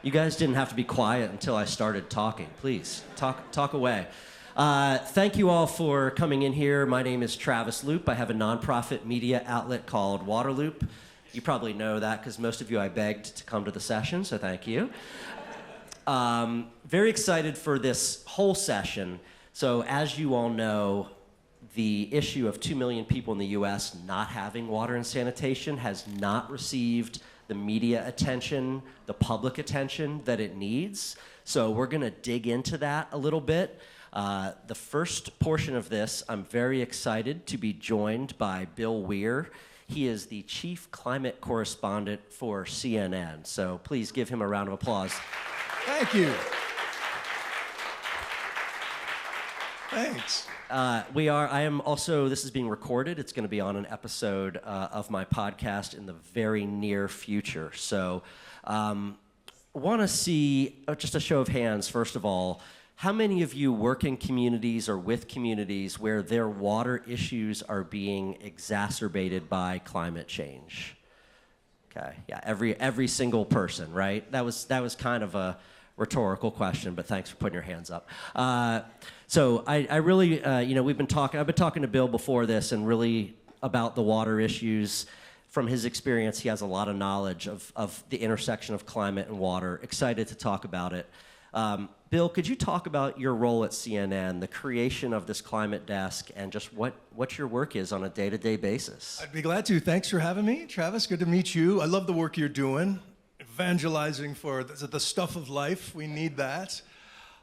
You guys didn't have to be quiet until I started talking. Please, talk away. Thank you all for coming in here. My name is Travis Loop. I have a nonprofit media outlet called Waterloop. You probably know that because most of you I begged to come to the session, so thank you. Very excited for this whole session. So as you all know, the issue of 2 million people in the US not having water and sanitation has not received the media attention, the public attention that it needs. So we're gonna dig into that a little bit. The first portion of this, I'm very excited to be joined by Bill Weir. He is the chief climate correspondent for CNN. So please give him a round of applause. Thank you. Thanks. I am also, this is being recorded. It's going to be on an episode of my podcast in the very near future. So want to see, just a show of hands, first of all, how many of you work in communities or with communities where their water issues are being exacerbated by climate change? Okay, yeah, every single person, right? That was kind of a rhetorical question, but thanks for putting your hands up. So I really, I've been talking to Bill before this and really about the water issues. From his experience, he has a lot of knowledge of the intersection of climate and water. Excited to talk about it. Bill, could you talk about your role at CNN, the creation of this climate desk, and just what your work is on a day-to-day basis? I'd be glad to. Thanks for having me, Travis. Good to meet you. I love the work you're doing, evangelizing for the stuff of life. We need that.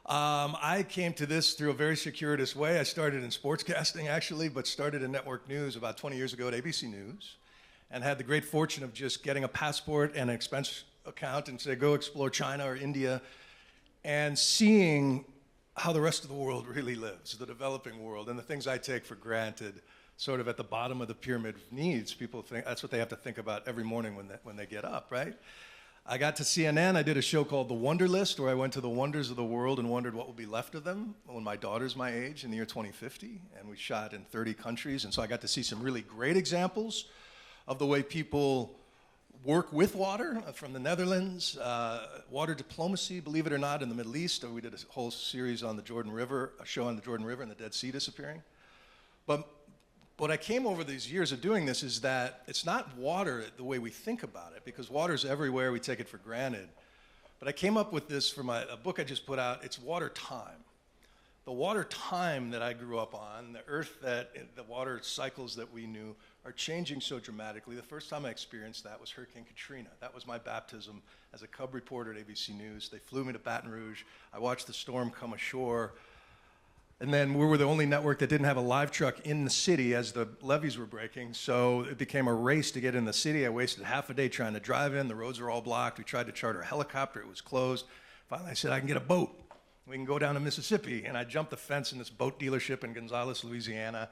I came to this through a very circuitous way. I started in sportscasting, actually, but started in network news about 20 years ago at ABC News, and had the great fortune of just getting a passport and an expense account and say, go explore China or India, and seeing how the rest of the world really lives, the developing world, and the things I take for granted, sort of at the bottom of the pyramid of needs. People think that's what they have to think about every morning when they get up, right? I got to CNN. I did a show called The Wonder List, where I went to the wonders of the world and wondered what will be left of them when my daughter's my age in the year 2050. And we shot in 30 countries. And so I got to see some really great examples of the way people work with water from the Netherlands, water diplomacy, believe it or not, in the Middle East. We did a whole series on the Jordan River, a show on the Jordan River and the Dead Sea disappearing. But what I came over these years of doing this is that it's not water the way we think about it, because water's everywhere, we take it for granted. But I came up with this for a book I just put out. It's water time. The water time that I grew up on, the water cycles that we knew are changing so dramatically. The first time I experienced that was Hurricane Katrina. That was my baptism as a cub reporter at ABC News. They flew me to Baton Rouge. I watched the storm come ashore. And then we were the only network that didn't have a live truck in the city as the levees were breaking. So it became a race to get in the city. I wasted half a day trying to drive in. The roads were all blocked. We tried to charter a helicopter. It was closed. Finally, I said, I can get a boat. We can go down to Mississippi. And I jumped the fence in this boat dealership in Gonzales, Louisiana,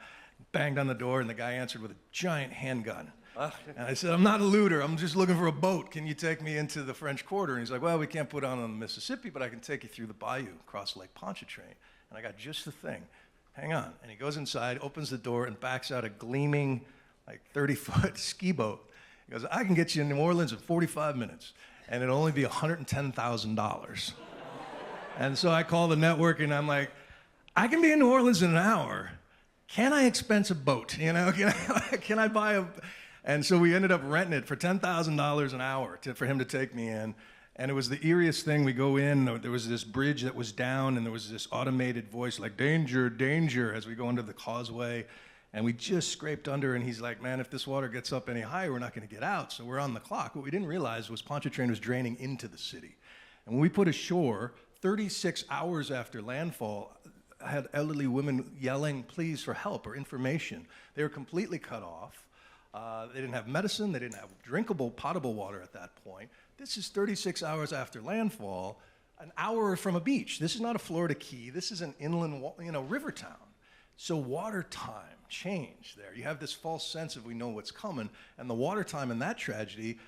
banged on the door, and the guy answered with a giant handgun. And I said, I'm not a looter. I'm just looking for a boat. Can you take me into the French Quarter? And he's like, well, we can't put on the Mississippi, but I can take you through the bayou, across Lake Pontchartrain. And I got just the thing. Hang on. And he goes inside, opens the door, and backs out a gleaming, 30-foot ski boat. He goes, I can get you in New Orleans in 45 minutes, and it'll only be $110,000. And so I call the network, and I'm like, I can be in New Orleans in an hour. Can I expense a boat? Can I buy a... And so we ended up renting it for $10,000 an hour for him to take me in. And it was the eeriest thing. We go in, there was this bridge that was down, and there was this automated voice like, danger, danger, as we go under the causeway. And we just scraped under, and he's like, man, if this water gets up any higher, we're not going to get out. So we're on the clock. What we didn't realize was Pontchartrain was draining into the city. And when we put ashore, 36 hours after landfall, I had elderly women yelling, please, for help or information. They were completely cut off. They didn't have medicine. They didn't have drinkable, potable water at that point. This is 36 hours after landfall, an hour from a beach. This is not a Florida key. This is an inland, river town. So water time changed there. You have this false sense of we know what's coming, and the water time in that tragedy,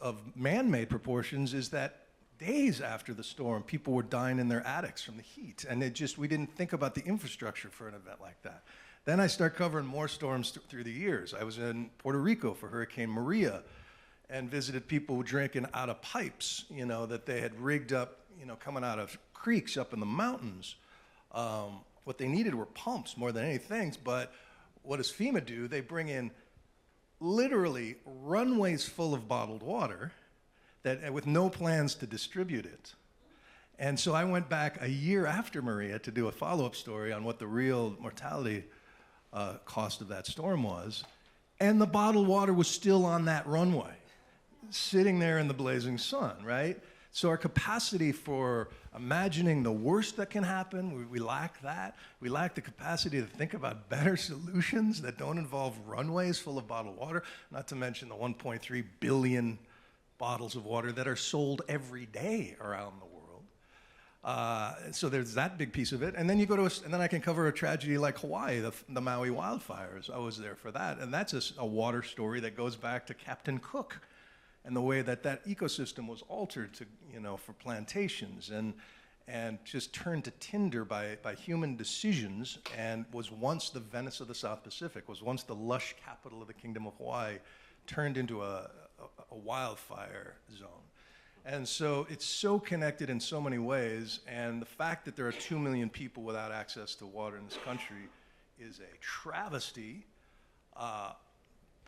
of man-made proportions, is that days after the storm, people were dying in their attics from the heat, and we didn't think about the infrastructure for an event like that. Then I start covering more storms through the years. I was in Puerto Rico for Hurricane Maria. and visited people drinking out of pipes, that they had rigged up, coming out of creeks up in the mountains. What they needed were pumps more than anything, but what does FEMA do? They bring in literally runways full of bottled water with no plans to distribute it. And so I went back a year after Maria to do a follow-up story on what the real mortality cost of that storm was, and the bottled water was still on that runway, sitting there in the blazing sun, right? So our capacity for imagining the worst that can happen, we lack that. We lack the capacity to think about better solutions that don't involve runways full of bottled water, not to mention the 1.3 billion bottles of water that are sold every day around the world. So there's that big piece of it. And then you go to, and then I can cover a tragedy like Hawaii, the Maui wildfires. I was there for that. And that's a water story that goes back to Captain Cook and the way that ecosystem was altered to, for plantations and just turned to tinder by human decisions, and was once the Venice of the South Pacific, was once the lush capital of the Kingdom of Hawaii, turned into a wildfire zone. And so it's so connected in so many ways, and the fact that there are 2 million people without access to water in this country is a travesty.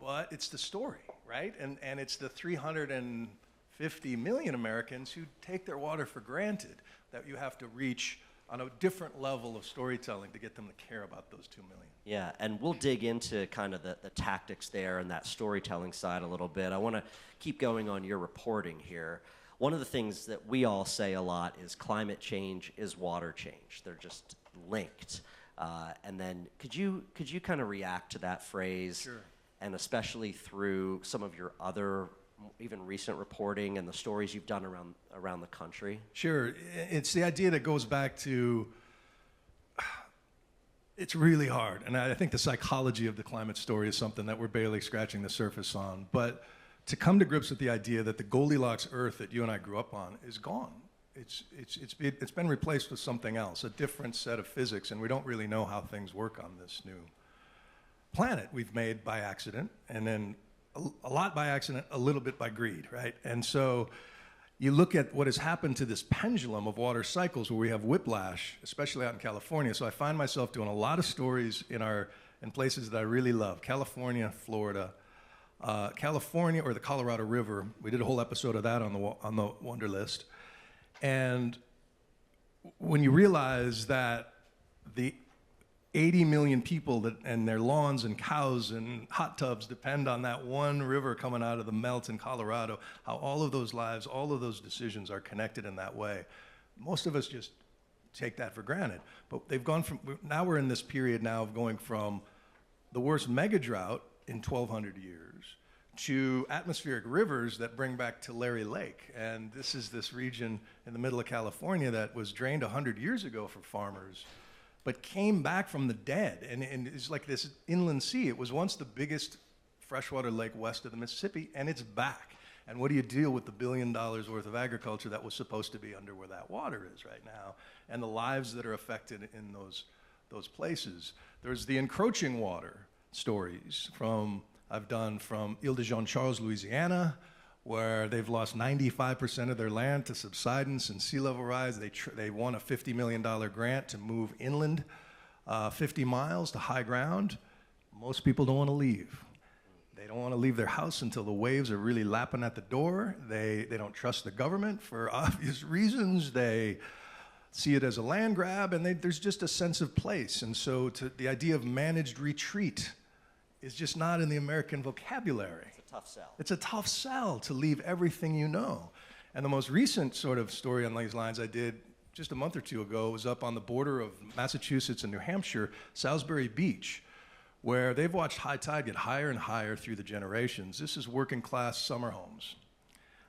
But it's the story, right? And it's the 350 million Americans who take their water for granted that you have to reach on a different level of storytelling to get them to care about those 2 million. Yeah, and we'll dig into kind of the tactics there and that storytelling side a little bit. I want to keep going on your reporting here. One of the things that we all say a lot is climate change is water change. They're just linked. And then could you kind of react to that phrase? Sure. And especially through some of your other, even recent reporting and the stories you've done around the country? Sure. It's the idea that goes back to, it's really hard. And I think the psychology of the climate story is something that we're barely scratching the surface on. But to come to grips with the idea that the Goldilocks Earth that you and I grew up on is gone. It's been replaced with something else, a different set of physics, and we don't really know how things work on this new planet we've made by accident, and then a lot by accident, a little bit by greed, right? And so you look at what has happened to this pendulum of water cycles where we have whiplash, especially out in California. So I find myself doing a lot of stories in places that I really love: California, Florida, California, or the Colorado River. We did a whole episode of that on the Wonder List. And when you realize that the 80 million people and their lawns and cows and hot tubs depend on that one river coming out of the melt in Colorado, how all of those lives, all of those decisions are connected in that way. Most of us just take that for granted. But now we're in this period now of going from the worst mega drought in 1,200 years to atmospheric rivers that bring back Tulare Lake. And this is this region in the middle of California that was drained 100 years ago for farmers, but came back from the dead, and it's like this inland sea. It was once the biggest freshwater lake west of the Mississippi, and it's back. And what do you deal with the $1 billion worth of agriculture that was supposed to be under where that water is right now, and the lives that are affected in those places? There's the encroaching water stories I've done from Ile de Jean-Charles, Louisiana, where they've lost 95% of their land to subsidence and sea level rise. They won a $50 million grant to move inland 50 miles to high ground. Most people don't want to leave. They don't want to leave their house until the waves are really lapping at the door. They don't trust the government for obvious reasons. They see it as a land grab, and there's just a sense of place. And so the idea of managed retreat is just not in the American vocabulary. Tough sell. It's a tough sell to leave everything you know. And the most recent sort of story on these lines I did just a month or two ago was up on the border of Massachusetts and New Hampshire, Salisbury Beach, where they've watched high tide get higher and higher through the generations. This is working class summer homes,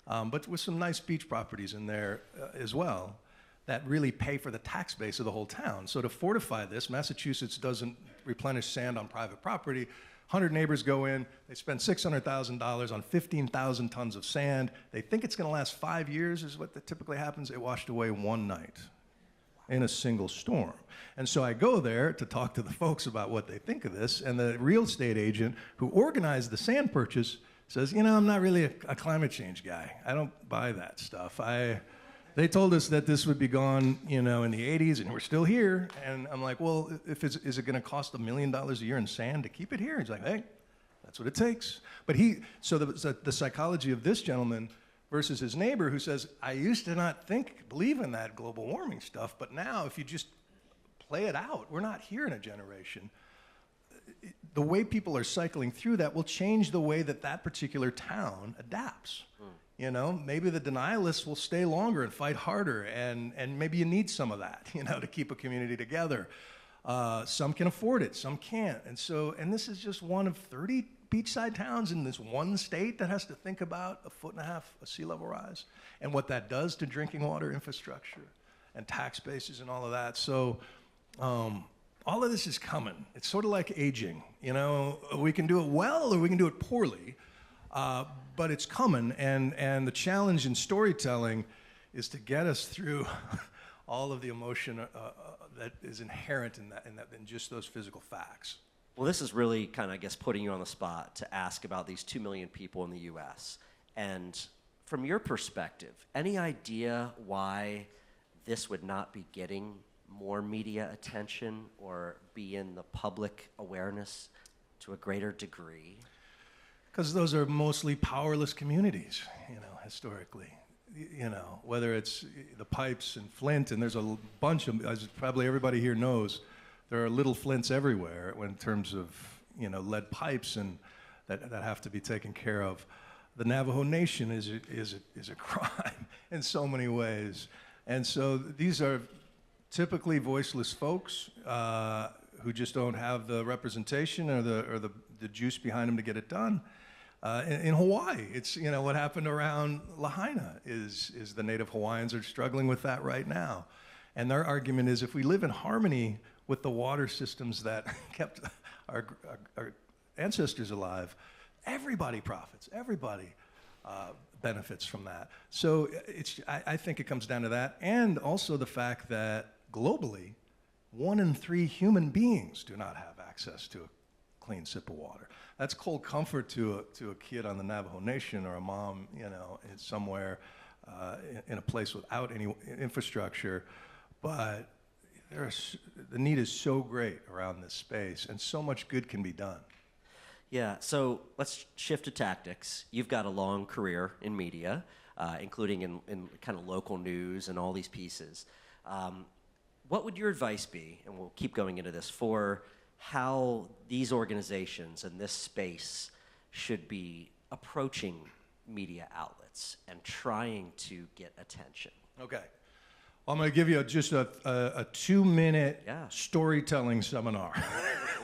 but with some nice beach properties in there as well that really pay for the tax base of the whole town. So to fortify this, Massachusetts doesn't replenish sand on private property. 100 neighbors go in, they spend $600,000 on 15,000 tons of sand. They think it's going to last 5 years is what typically happens. It washed away one night in a single storm. And so I go there to talk to the folks about what they think of this, and the real estate agent who organized the sand purchase says, I'm not really a climate change guy. I don't buy that stuff. They told us that this would be gone, in the 80s, and we're still here. And I'm like, well, is it going to cost $1 million a year in sand to keep it here? He's like, hey, that's what it takes. But so the psychology of this gentleman versus his neighbor who says, I used to not believe in that global warming stuff, but now if you just play it out, we're not here in a generation. The way people are cycling through that will change the way that particular town adapts. Maybe the denialists will stay longer and fight harder, and maybe you need some of that, to keep a community together. Some can afford it, some can't. And this is just one of 30 beachside towns in this one state that has to think about 1.5 feet of sea level rise and what that does to drinking water infrastructure and tax bases and all of that. So all of this is coming. It's sort of like aging. We can do it well or we can do it poorly, but it's coming. And the challenge in storytelling is to get us through all of the emotion that is inherent in just those physical facts. Well, this is really kind of, I guess, putting you on the spot to ask about these 2 million people in the U.S. And from your perspective, any idea why this would not be getting more media attention or be in the public awareness to a greater degree? Because those are mostly powerless communities, historically. Whether it's the Pipes and Flint, and there's a bunch of, as probably everybody here knows, there are little Flints everywhere in terms of, lead pipes and that have to be taken care of. The Navajo Nation is a crime in so many ways. And so these are typically voiceless folks who just don't have the representation or the juice behind them to get it done. In Hawaii, it's what happened around Lahaina is the Native Hawaiians are struggling with that right now, and their argument is if we live in harmony with the water systems that kept our ancestors alive, everybody profits, everybody benefits from that. So I think it comes down to that, and also the fact that globally, 1 in 3 human beings do not have access to a clean sip of water. That's cold comfort to a kid on the Navajo Nation or a mom, somewhere in a place without any infrastructure. But the need is so great around this space, and so much good can be done. Yeah, so let's shift to tactics. You've got a long career in media, including in kind of local news and all these pieces. What would your advice be, and we'll keep going into this, for how these organizations and this space should be approaching media outlets and trying to get attention? Okay. Well, I'm going to give you just a 2-minute storytelling seminar.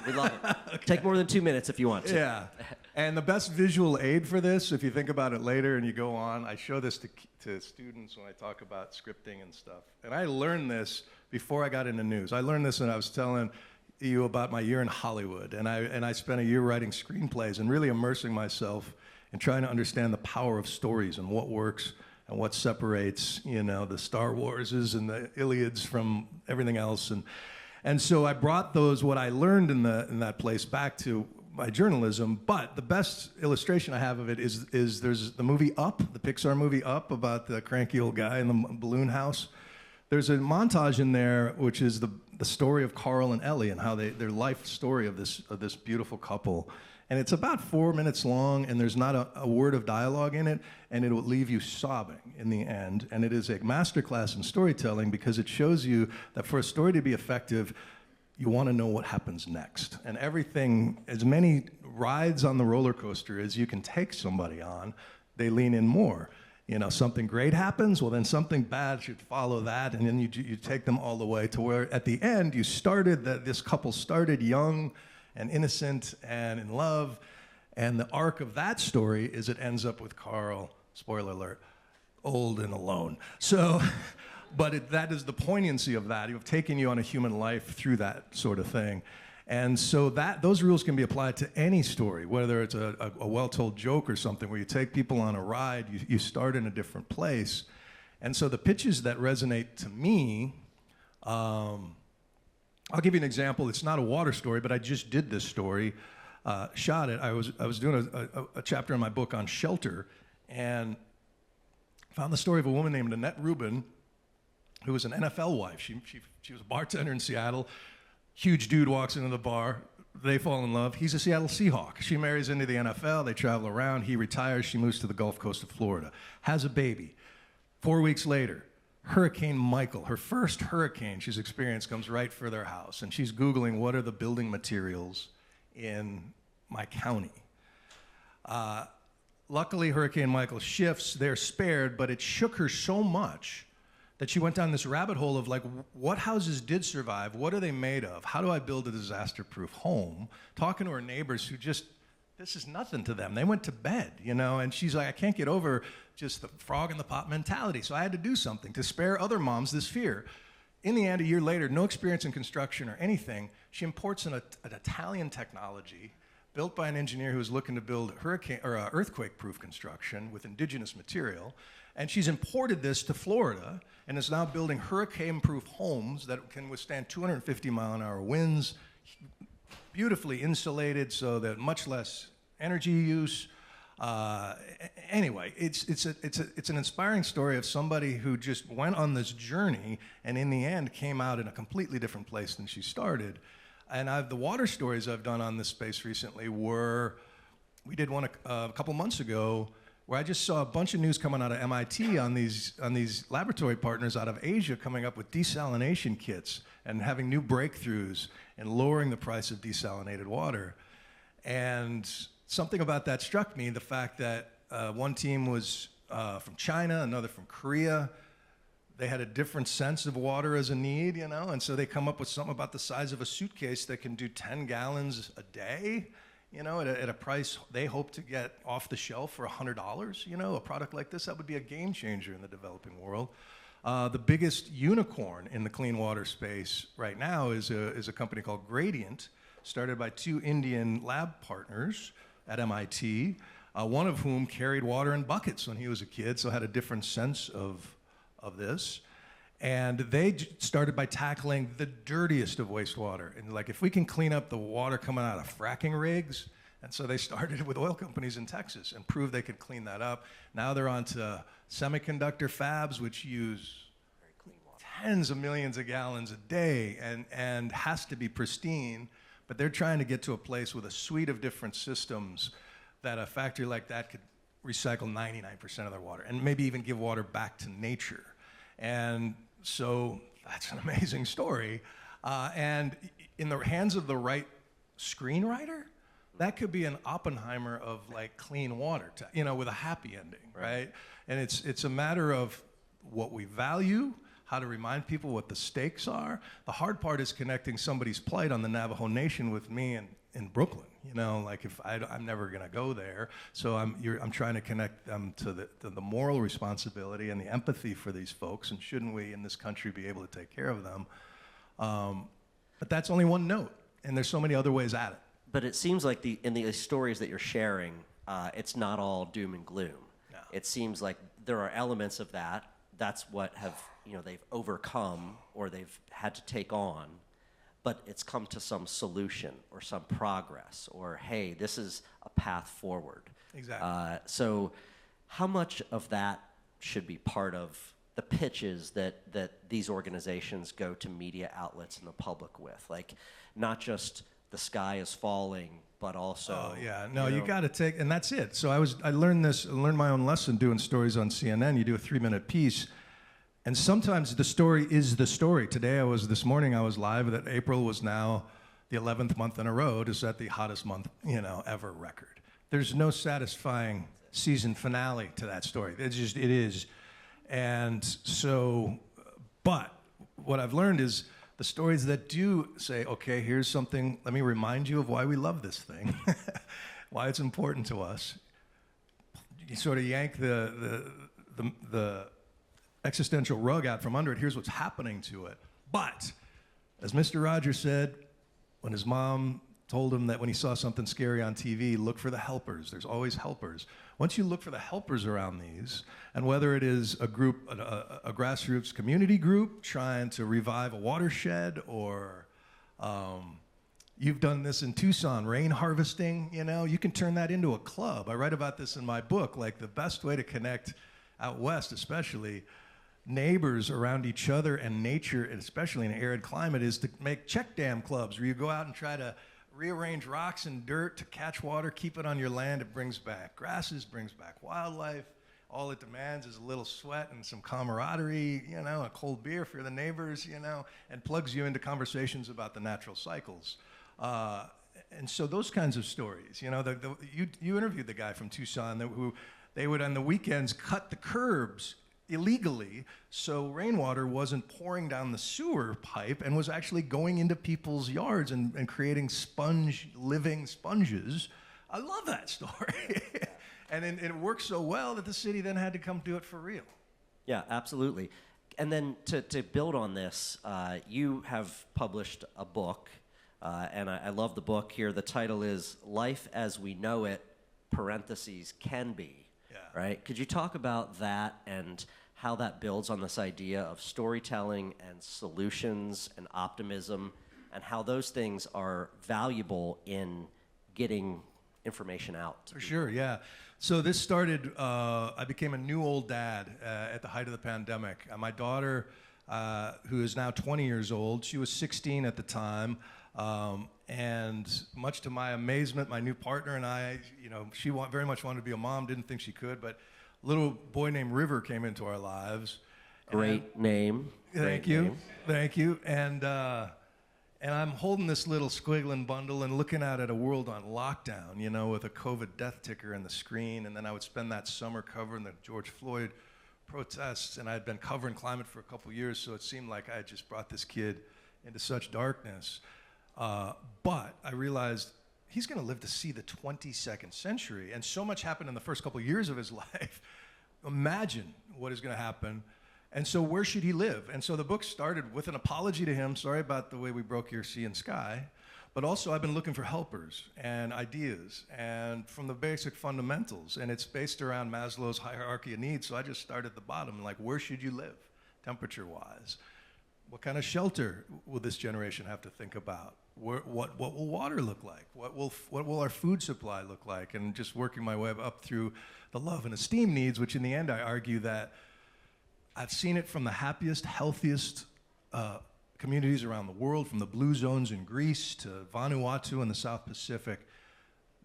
We love it. Okay. Take more than 2 minutes if you want to. Yeah. And the best visual aid for this, if you think about it later and you go on, I show this to students when I talk about scripting and stuff. And I learned this before I got into news. I learned this when I was telling you about my year in Hollywood. And I spent a year writing screenplays and really immersing myself in trying to understand the power of stories and what works and what separates, the Star Warses and the Iliads from everything else. And so I brought what I learned in that place back to my journalism. But the best illustration I have of it is there's the movie Up, the Pixar movie Up, about the cranky old guy in the balloon house. There's a montage in there which is the story of Carl and Ellie and how their life story of this beautiful couple. And it's about 4 minutes long, and there's not a word of dialogue in it, and it will leave you sobbing in the end. And it is a masterclass in storytelling because it shows you that for a story to be effective, you want to know what happens next. And everything, as many rides on the roller coaster as you can take somebody on, they lean in more. Something great happens, well, then something bad should follow that, and then you take them all the way to where, at the end, this couple started young and innocent and in love, and the arc of that story is it ends up with Carl, spoiler alert, old and alone. So, but that is the poignancy of that. You've taken you on a human life through that sort of thing. And so those rules can be applied to any story, whether it's a well-told joke or something where you take people on a ride, you start in a different place. And so the pitches that resonate to me, I'll give you an example. It's not a water story, but I just did this story. shot it. I was doing a chapter in my book on shelter, and found the story of a woman named Annette Rubin, who was an NFL wife. She was a bartender in Seattle. Huge dude walks into the bar. They fall in love. He's a Seattle Seahawk. She marries into the NFL. They travel around. He retires. She moves to the Gulf Coast of Florida. Has a baby. 4 weeks later, Hurricane Michael, her first hurricane she's experienced, comes right for their house. And she's Googling, what are the building materials in my county? Luckily, Hurricane Michael shifts. They're spared, but it shook her so much that she went down this rabbit hole of like, what houses did survive? What are they made of? How do I build a disaster-proof home? Talking to her neighbors who just, this is nothing to them. They went to bed, you know? And she's like, I can't get over just the frog in the pot mentality. So I had to do something to spare other moms this fear. In the end, a year later, no experience in construction or anything, she imports an Italian technology built by an engineer who was looking to build earthquake-proof construction with indigenous material. And she's imported this to Florida and is now building hurricane-proof homes that can withstand 250-mile-an-hour winds, beautifully insulated so that much less energy use. Anyway, it's an inspiring story of somebody who just went on this journey and in the end came out in a completely different place than she started. And the water stories I've done on this space recently were, we did one a couple months ago where I just saw a bunch of news coming out of MIT on these laboratory partners out of Asia coming up with desalination kits and having new breakthroughs and lowering the price of desalinated water. And something about that struck me, the fact that one team was from China, another from Korea. They had a different sense of water as a need, you know, and so they come up with something about the size of a suitcase that can do 10 gallons a day, you know, at a price they hope to get off the shelf for $100, you know, a product like this, that would be a game changer in the developing world. The biggest unicorn in the clean water space right now is a company called Gradient, started by 2 Indian lab partners at MIT, one of whom carried water in buckets when he was a kid, so had a different sense of this. And they started by tackling the dirtiest of wastewater. And like, if we can clean up the water coming out of fracking rigs, and so they started with oil companies in Texas and proved they could clean that up. Now they're on to semiconductor fabs, which use tens of millions of gallons a day and has to be pristine. But they're trying to get to a place with a suite of different systems that a factory like that could recycle 99% of their water and maybe even give water back to nature. And so that's an amazing story. And in the hands of the right screenwriter, that could be an Oppenheimer of like clean water, you know, with a happy ending, right? And it's a matter of what we value, how to remind people what the stakes are. The hard part is connecting somebody's plight on the Navajo Nation with me in Brooklyn. You know, like if I'm never going to go there, so I'm trying to connect them to the moral responsibility and the empathy for these folks, and shouldn't we in this country be able to take care of them? But that's only one note, and there's so many other ways at it. But it seems like in the stories that you're sharing, it's not all doom and gloom. No. It seems like there are elements of that. That's what they've overcome or they've had to take on. But it's come to some solution or some progress or, hey, this is a path forward. Exactly. So how much of that should be part of the pitches that these organizations go to media outlets and the public with? Like, not just the sky is falling, but also... Oh, yeah. No, you got to take... And that's it. So I learned my own lesson doing stories on CNN. You do a 3-minute piece, and sometimes the story is the story. This morning I was live that April was now the 11th month in a row to set the hottest month, ever record. There's no satisfying season finale to that story. It is. And so, but what I've learned is the stories that do say, okay, here's something, let me remind you of why we love this thing, why it's important to us. You sort of yank the existential rug out from under it. Here's what's happening to it. But, as Mr. Rogers said, when his mom told him that when he saw something scary on TV, look for the helpers. There's always helpers. Once you look for the helpers around these, and whether it is a group, a grassroots community group trying to revive a watershed, or You've done this in Tucson, rain harvesting, you know, you can turn that into a club. I write about this in my book, like the best way to connect out west, especially neighbors around each other and nature, and especially in an arid climate, is to make check dam clubs where you go out and try to rearrange rocks and dirt to catch water, keep it on your land. It brings back grasses, brings back wildlife. All it demands is a little sweat and some camaraderie, you know, a cold beer for the neighbors, you know, and plugs you into conversations about the natural cycles. And so those kinds of stories, you know, you interviewed the guy from Tucson who they would on the weekends cut the curbs illegally so rainwater wasn't pouring down the sewer pipe and was actually going into people's yards and creating living sponges. I love that story. And it worked so well that the city then had to come do it for real. Yeah, absolutely. And then to build on this, you have published a book, and I love the book here. The title is Life as We Know It, parentheses, Can Be. Yeah. Right? Could you talk about that and how that builds on this idea of storytelling and solutions and optimism, and how those things are valuable in getting information out? For sure, yeah. So this started, I became a new old dad at the height of the pandemic. My daughter, who is now 20 years old, she was 16 at the time. And much to my amazement, my new partner and I, you know, she very much wanted to be a mom, didn't think she could, but a little boy named River came into our lives. Great name. Thank you. Thank you. And I'm holding this little squiggling bundle and looking out at a world on lockdown, you know, with a COVID death ticker in the screen. And then I would spend that summer covering the George Floyd protests. And I'd been covering climate for a couple years, so it seemed like I had just brought this kid into such darkness. But I realized he's going to live to see the 22nd century. And so much happened in the first couple years of his life. Imagine what is going to happen. And so where should he live? And so the book started with an apology to him. Sorry about the way we broke your sea and sky. But also I've been looking for helpers and ideas and from the basic fundamentals. And it's based around Maslow's hierarchy of needs. So I just started at the bottom, like where should you live, temperature-wise? What kind of shelter will this generation have to think about? What will water look like? What will our food supply look like? And just working my way up through the love and esteem needs, which in the end I argue that I've seen it from the happiest, healthiest communities around the world, from the blue zones in Greece to Vanuatu in the South Pacific.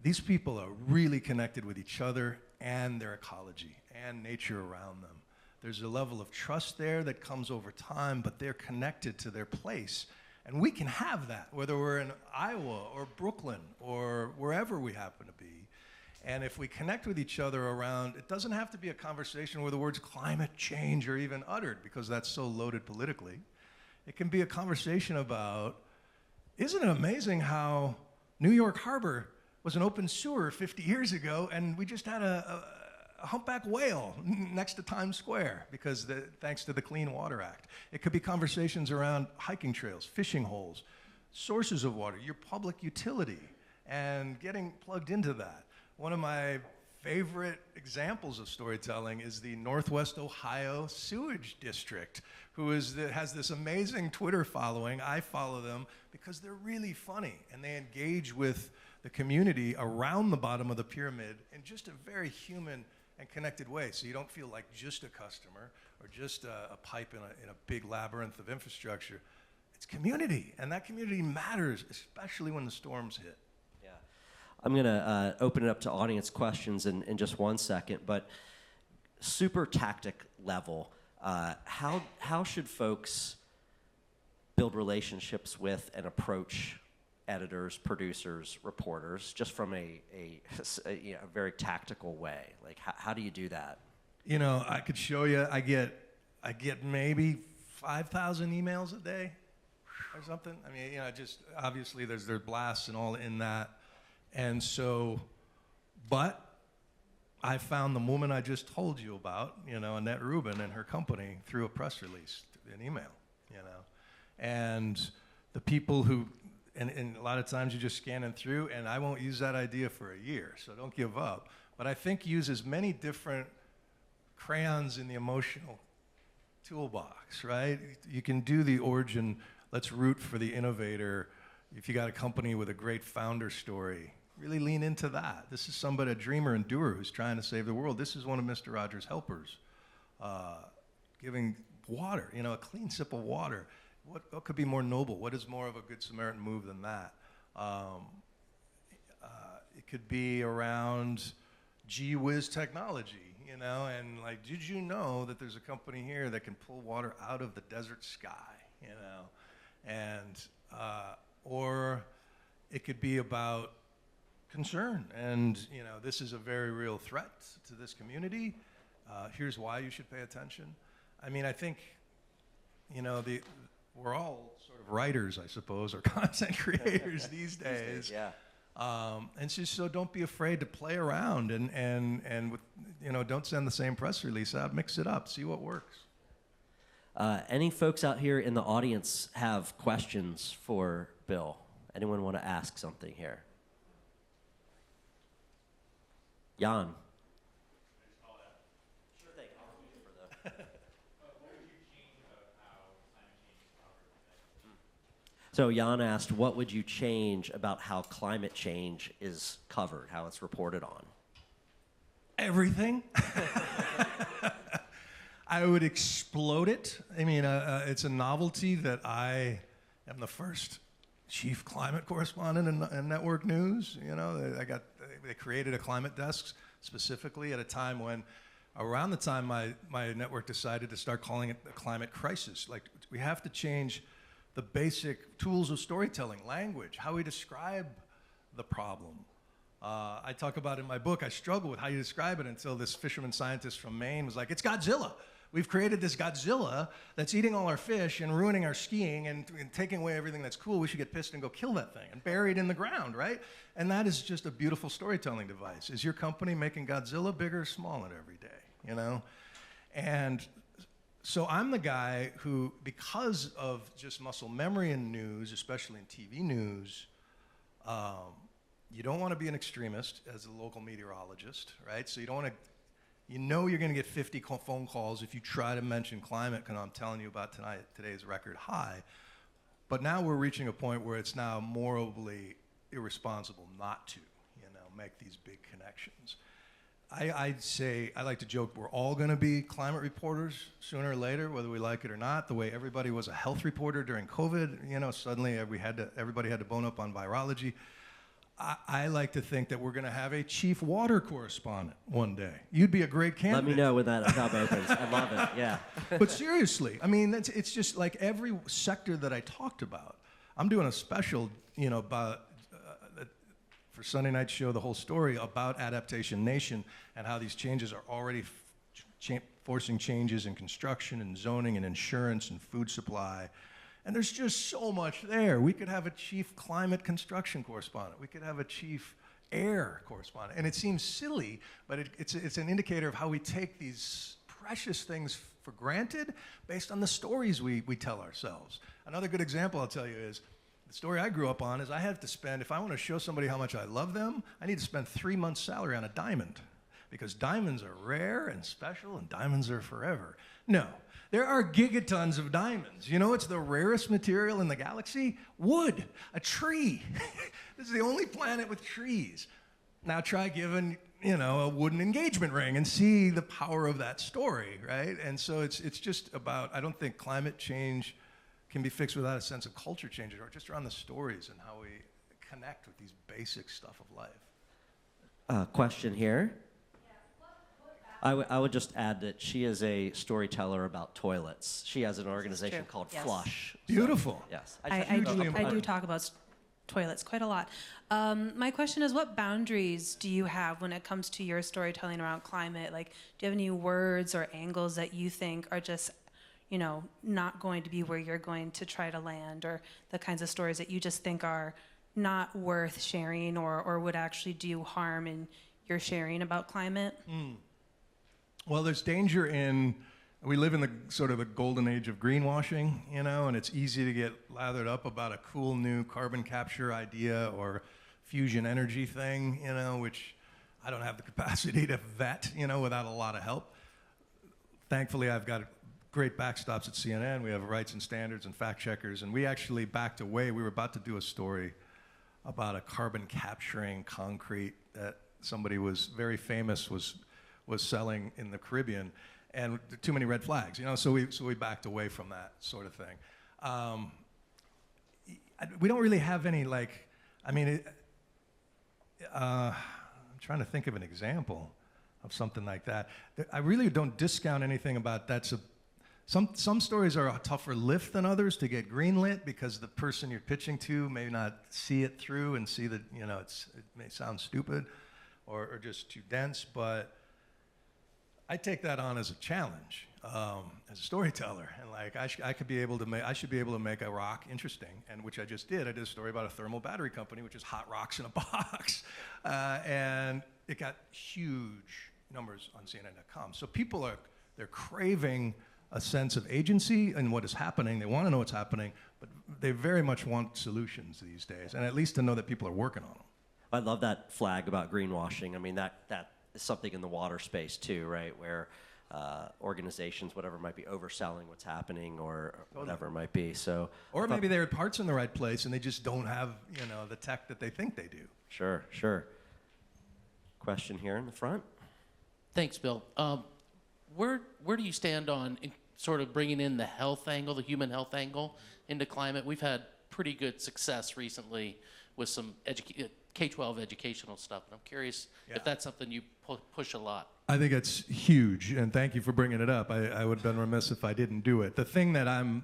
These people are really connected with each other and their ecology and nature around them. There's a level of trust there that comes over time, but they're connected to their place. And we can have that, whether we're in Iowa or Brooklyn or wherever we happen to be. And if we connect with each other around, it doesn't have to be a conversation where the words climate change are even uttered, because that's so loaded politically. It can be a conversation about, isn't it amazing how New York Harbor was an open sewer 50 years ago, and we just had a humpback whale next to Times Square because thanks to the Clean Water Act. It could be conversations around hiking trails, fishing holes, sources of water, your public utility, and getting plugged into that. One of my favorite examples of storytelling is the Northwest Ohio Sewage District, has this amazing Twitter following. I follow them because they're really funny, and they engage with the community around the bottom of the pyramid in just a very human and connected way, so you don't feel like just a customer or just a pipe in a big labyrinth of infrastructure. It's community, and that community matters, especially when the storms hit. Yeah, I'm going to open it up to audience questions in just 1 second, but super tactic level, how should folks build relationships with and approach editors, producers, reporters, just from a very tactical way? Like, how do you do that? You know, I could show you. I get maybe 5,000 emails a day or something. I mean, you know, just obviously there's blasts and all in that, and so, but I found the woman I just told you about, you know, Annette Rubin and her company through a press release, an email, you know, and the people who. And a lot of times you're just scanning through, and I won't use that idea for a year, so don't give up. But I think use as many different crayons in the emotional toolbox, right? You can do the origin, let's root for the innovator, If you got a company with a great founder story, really lean into that. This is somebody, a dreamer and doer who's trying to save the world. This is one of Mr. Rogers' helpers, giving water, a clean sip of water. What could be more noble? What is more of a good Samaritan move than that? It could be around gee whiz technology, and like, did you know that there's a company here that can pull water out of the desert sky, and or it could be about concern and this is a very real threat to this community. Here's why you should pay attention. I mean, I think we're all sort of writers, I suppose, or content creators these days. Yeah. And so don't be afraid to play around and with, don't send the same press release out. Mix it up. See what works. Any folks out here in the audience have questions for Bill? Anyone want to ask something here? Jan. Sure thing. I'll use it for the. What would you change about how climate change is covered? So Jan asked, what would you change about how climate change is covered, how it's reported on? Everything. I would explode it. I mean, it's a novelty that I am the first chief climate correspondent in network news. They created a climate desk specifically at a time when, around the time my network decided to start calling it the climate crisis. Like, we have to change the basic tools of storytelling, language, how we describe the problem. I talk about in my book, I struggle with how you describe it until this fisherman scientist from Maine was like, it's Godzilla. We've created this Godzilla that's eating all our fish and ruining our skiing and taking away everything that's cool. We should get pissed and go kill that thing and bury it in the ground, right? And that is just a beautiful storytelling device. Is your company making Godzilla bigger or smaller every day, And so I'm the guy who, because of just muscle memory in news, especially in TV news, you don't want to be an extremist as a local meteorologist, right? So you don't want to, you're going to get 50 phone calls if you try to mention climate, because I'm telling you about today's record high. But now we're reaching a point where it's now morally irresponsible not to, make these big connections. I'd say, I like to joke, we're all going to be climate reporters sooner or later, whether we like it or not. The way everybody was a health reporter during COVID, suddenly everybody had to bone up on virology. I like to think that we're going to have a chief water correspondent one day. You'd be a great candidate. Let me know when that job opens. I love it, yeah. But seriously, I mean, it's just like every sector that I talked about. I'm doing a special, about for Sunday Night Show, the whole story about Adaptation Nation and how these changes are already forcing changes in construction and zoning and insurance and food supply. And there's just so much there. We could have a chief climate construction correspondent. We could have a chief air correspondent. And it seems silly, but it's an indicator of how we take these precious things for granted based on the stories we tell ourselves. Another good example I'll tell you is, the story I grew up on is I have to spend, if I want to show somebody how much I love them, I need to spend 3 months' salary on a diamond. Because diamonds are rare and special and diamonds are forever. No. There are gigatons of diamonds. You know what's the rarest material in the galaxy? Wood, a tree. This is the only planet with trees. Now try giving, a wooden engagement ring and see the power of that story, right? And so it's just about, I don't think climate change can be fixed without a sense of culture change, or just around the stories and how we connect with these basic stuff of life. Question here. I would just add that she is a storyteller about toilets. She has an organization called Flush. Beautiful. So, yes. I do talk about toilets quite a lot. My question is, what boundaries do you have when it comes to your storytelling around climate? Like, do you have any words or angles that you think are just, not going to be where you're going to try to land, or the kinds of stories that you just think are not worth sharing or would actually do harm in your sharing about climate? Well, there's danger we live in the sort of the golden age of greenwashing, and it's easy to get lathered up about a cool new carbon capture idea or fusion energy thing, which I don't have the capacity to vet, without a lot of help. Thankfully, I've got great backstops at CNN. We have rights and standards and fact checkers, and we actually backed away. We were about to do a story about a carbon capturing concrete that somebody was very famous was selling in the Caribbean, and too many red flags, so we backed away from that sort of thing. We don't really have any I'm trying to think of an example of something like that. I really don't discount anything about that. Some stories are a tougher lift than others to get greenlit because the person you're pitching to may not see it through and see that, it may sound stupid or just too dense, but I take that on as a challenge as a storyteller, and I should be able to make a rock interesting, and which I just did. I did a story about a thermal battery company, which is hot rocks in a box, and it got huge numbers on CNN.com. So people they're craving a sense of agency in what is happening. They want to know what's happening, but they very much want solutions these days, and at least to know that people are working on them. I love that flag about greenwashing. I mean, that is something in the water space too, right? Where organizations, whatever, might be overselling what's happening or whatever it might be. So, or maybe their parts in the right place and they just don't have, the tech that they think they do. Sure. Question here in the front. Thanks, Bill. Where do you stand on sort of bringing in the health angle, the human health angle into climate? We've had pretty good success recently with some K-12 educational stuff, and I'm curious if that's something you push a lot. I think it's huge, and thank you for bringing it up. I would have been remiss if I didn't do it. The thing that I'm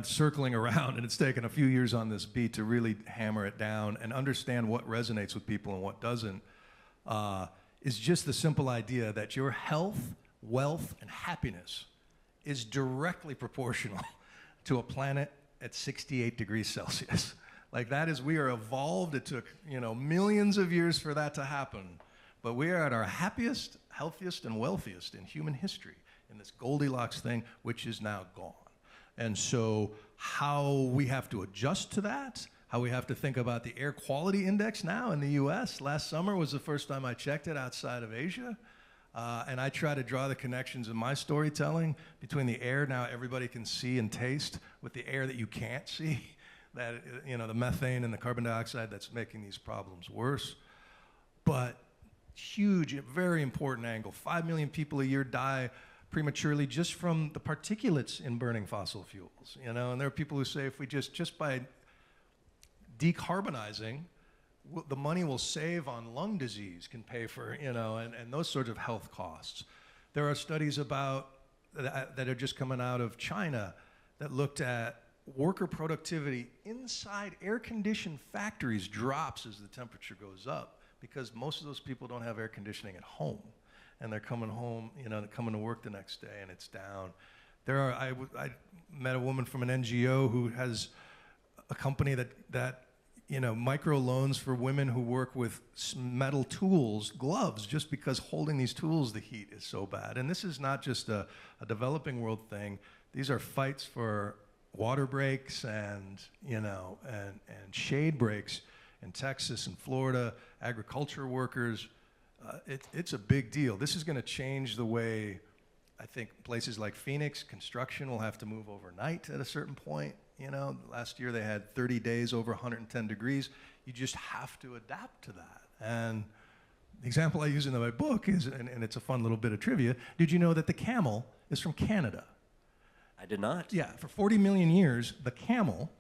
circling around, and it's taken a few years on this beat to really hammer it down and understand what resonates with people and what doesn't, is just the simple idea that your health, wealth, and happiness is directly proportional to a planet at 68 degrees Celsius. We are evolved. It took, millions of years for that to happen. But we are at our happiest, healthiest, and wealthiest in human history in this Goldilocks thing, which is now gone. And so how we have to adjust to that, how we have to think about the air quality index now in the US. Last summer was the first time I checked it outside of Asia. And I try to draw the connections in my storytelling between the air now everybody can see and taste with the air that you can't see. That, the methane and the carbon dioxide that's making these problems worse. But huge, very important angle. 5 million people a year die prematurely just from the particulates in burning fossil fuels. And there are people who say if we just by decarbonizing, the money we'll save on lung disease can pay for, and those sorts of health costs. There are studies about that are just coming out of China that looked at worker productivity inside air-conditioned factories drops as the temperature goes up because most of those people don't have air conditioning at home, and they're coming home, they're coming to work the next day, and it's down. I met a woman from an NGO who has a company that micro loans for women who work with metal tools, gloves, just because holding these tools, the heat is so bad. And this is not just a developing world thing. These are fights for water breaks and shade breaks in Texas and Florida, agriculture workers. It's a big deal. This is going to change the way, I think, places like Phoenix, construction will have to move overnight at a certain point. Last year they had 30 days over 110 degrees. You just have to adapt to that. And the example I use in my book is, and it's a fun little bit of trivia, did you know that the camel is from Canada? I did not. Yeah, for 40 million years, the camel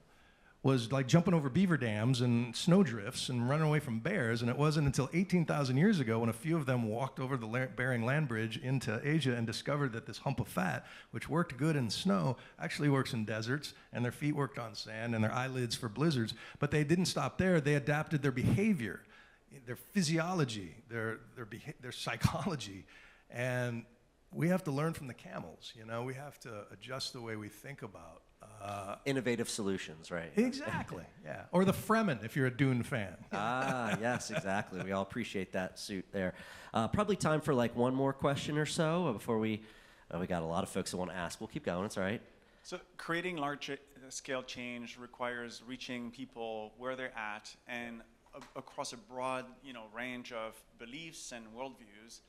was like jumping over beaver dams and snowdrifts and running away from bears, and it wasn't until 18,000 years ago when a few of them walked over the Bering Land Bridge into Asia and discovered that this hump of fat, which worked good in snow, actually works in deserts, and their feet worked on sand and their eyelids for blizzards. But they didn't stop there. They adapted their behavior, their physiology, their psychology, and we have to learn from the camels. We have to adjust the way we think about innovative solutions, right? Exactly, yeah. Or the Fremen, if you're a Dune fan. Yes, exactly. We all appreciate that suit there. Probably time for one more question or so before we got a lot of folks that want to ask. We'll keep going. It's all right. So creating large-scale change requires reaching people where they're at and across a broad, range of beliefs and worldviews.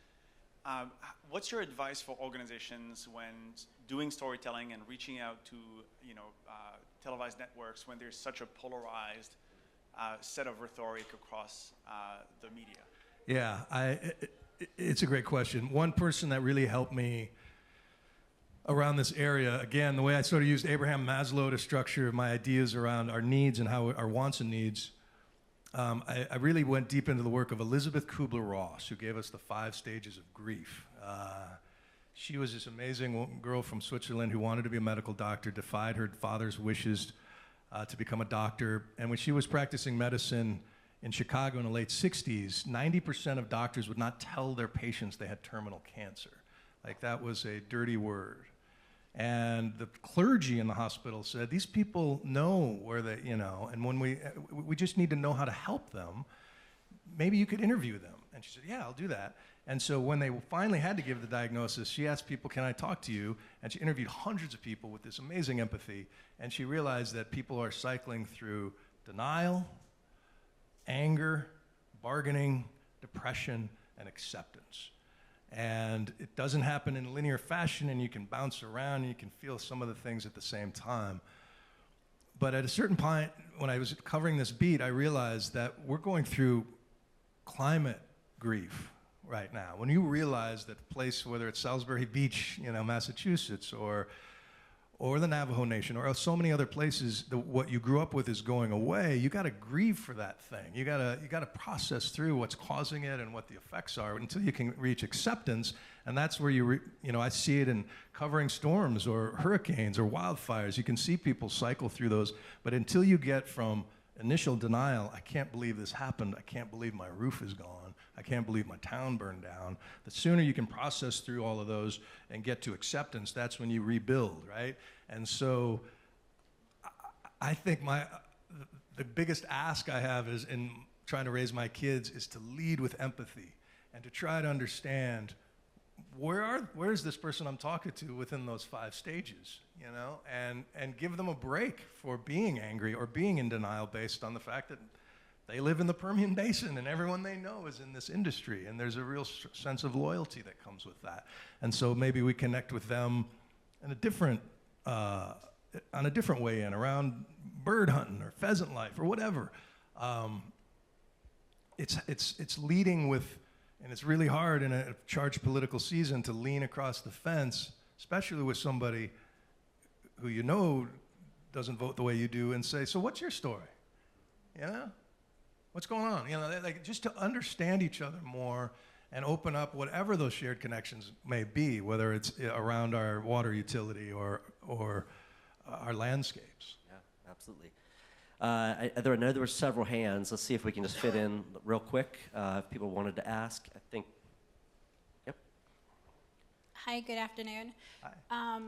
What's your advice for organizations when doing storytelling and reaching out to televised networks when there's such a polarized set of rhetoric across the media? Yeah, it's a great question. One person that really helped me around this area, again, the way I sort of used Abraham Maslow to structure my ideas around our needs and how our wants and needs, I really went deep into the work of Elizabeth Kubler-Ross, who gave us the 5 stages of grief. She was this amazing girl from Switzerland who wanted to be a medical doctor, defied her father's wishes to become a doctor. And when she was practicing medicine in Chicago in the late 60s, 90% of doctors would not tell their patients they had terminal cancer. Like, that was a dirty word. And the clergy in the hospital said, these people know where they, and when we just need to know how to help them. Maybe you could interview them. And she said, yeah, I'll do that. And so when they finally had to give the diagnosis, she asked people, can I talk to you? And she interviewed hundreds of people with this amazing empathy. And she realized that people are cycling through denial, anger, bargaining, depression, and acceptance. And it doesn't happen in linear fashion, and you can bounce around and you can feel some of the things at the same time. But at a certain point, when I was covering this beat, I realized that we're going through climate grief right now. When you realize that the place, whether it's Salisbury Beach, Massachusetts, or the Navajo Nation, or so many other places, what you grew up with is going away, you got to grieve for that thing. You got to process through what's causing it and what the effects are until you can reach acceptance. And that's where I see it in covering storms or hurricanes or wildfires. You can see people cycle through those, but until you get from initial denial, I can't believe this happened, I can't believe my roof is gone, I can't believe my town burned down, the sooner you can process through all of those and get to acceptance, that's when you rebuild, right? And so I think the biggest ask I have is in trying to raise my kids is to lead with empathy and to try to understand where is this person I'm talking to within those 5 stages, and give them a break for being angry or being in denial based on the fact that they live in the Permian Basin and everyone they know is in this industry, and there's a real sense of loyalty that comes with that. And so maybe we connect with them in on a different way in, around bird hunting or pheasant life or whatever. It's leading with, and it's really hard in a charged political season to lean across the fence, especially with somebody who doesn't vote the way you do, and say, so what's your story? What's going on? Just to understand each other more and open up whatever those shared connections may be, whether it's around our water utility or our landscapes. Yeah, absolutely. I know there were several hands. Let's see if we can just fit in real quick. If people wanted to ask, I think. Yep. Hi, good afternoon. Hi.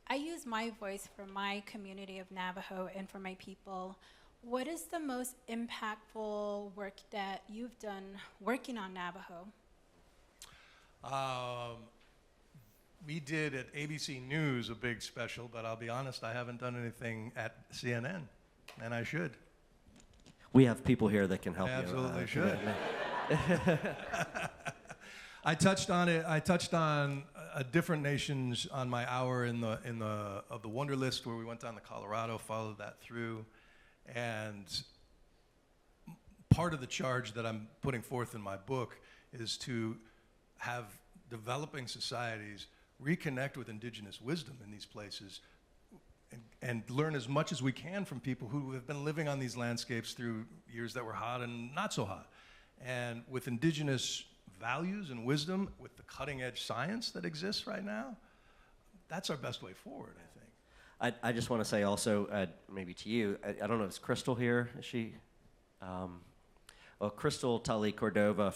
I use my voice for my community of Navajo and for my people. What is the most impactful work that you've done working on Navajo? We did at ABC News a big special, but I'll be honest, I haven't done anything at CNN, and I should. We have people here that can help you. Absolutely should. I touched on different nations on my hour of the Wonder List, where we went down to Colorado, followed that through, and part of the charge that I'm putting forth in my book is to have developing societies reconnect with indigenous wisdom in these places and learn as much as we can from people who have been living on these landscapes through years that were hot and not so hot. And with indigenous values and wisdom, with the cutting edge science that exists right now, that's our best way forward, I think. I just want to say also, maybe to you, I don't know, is Crystal here? Is she? Well, Crystal Tully Cordova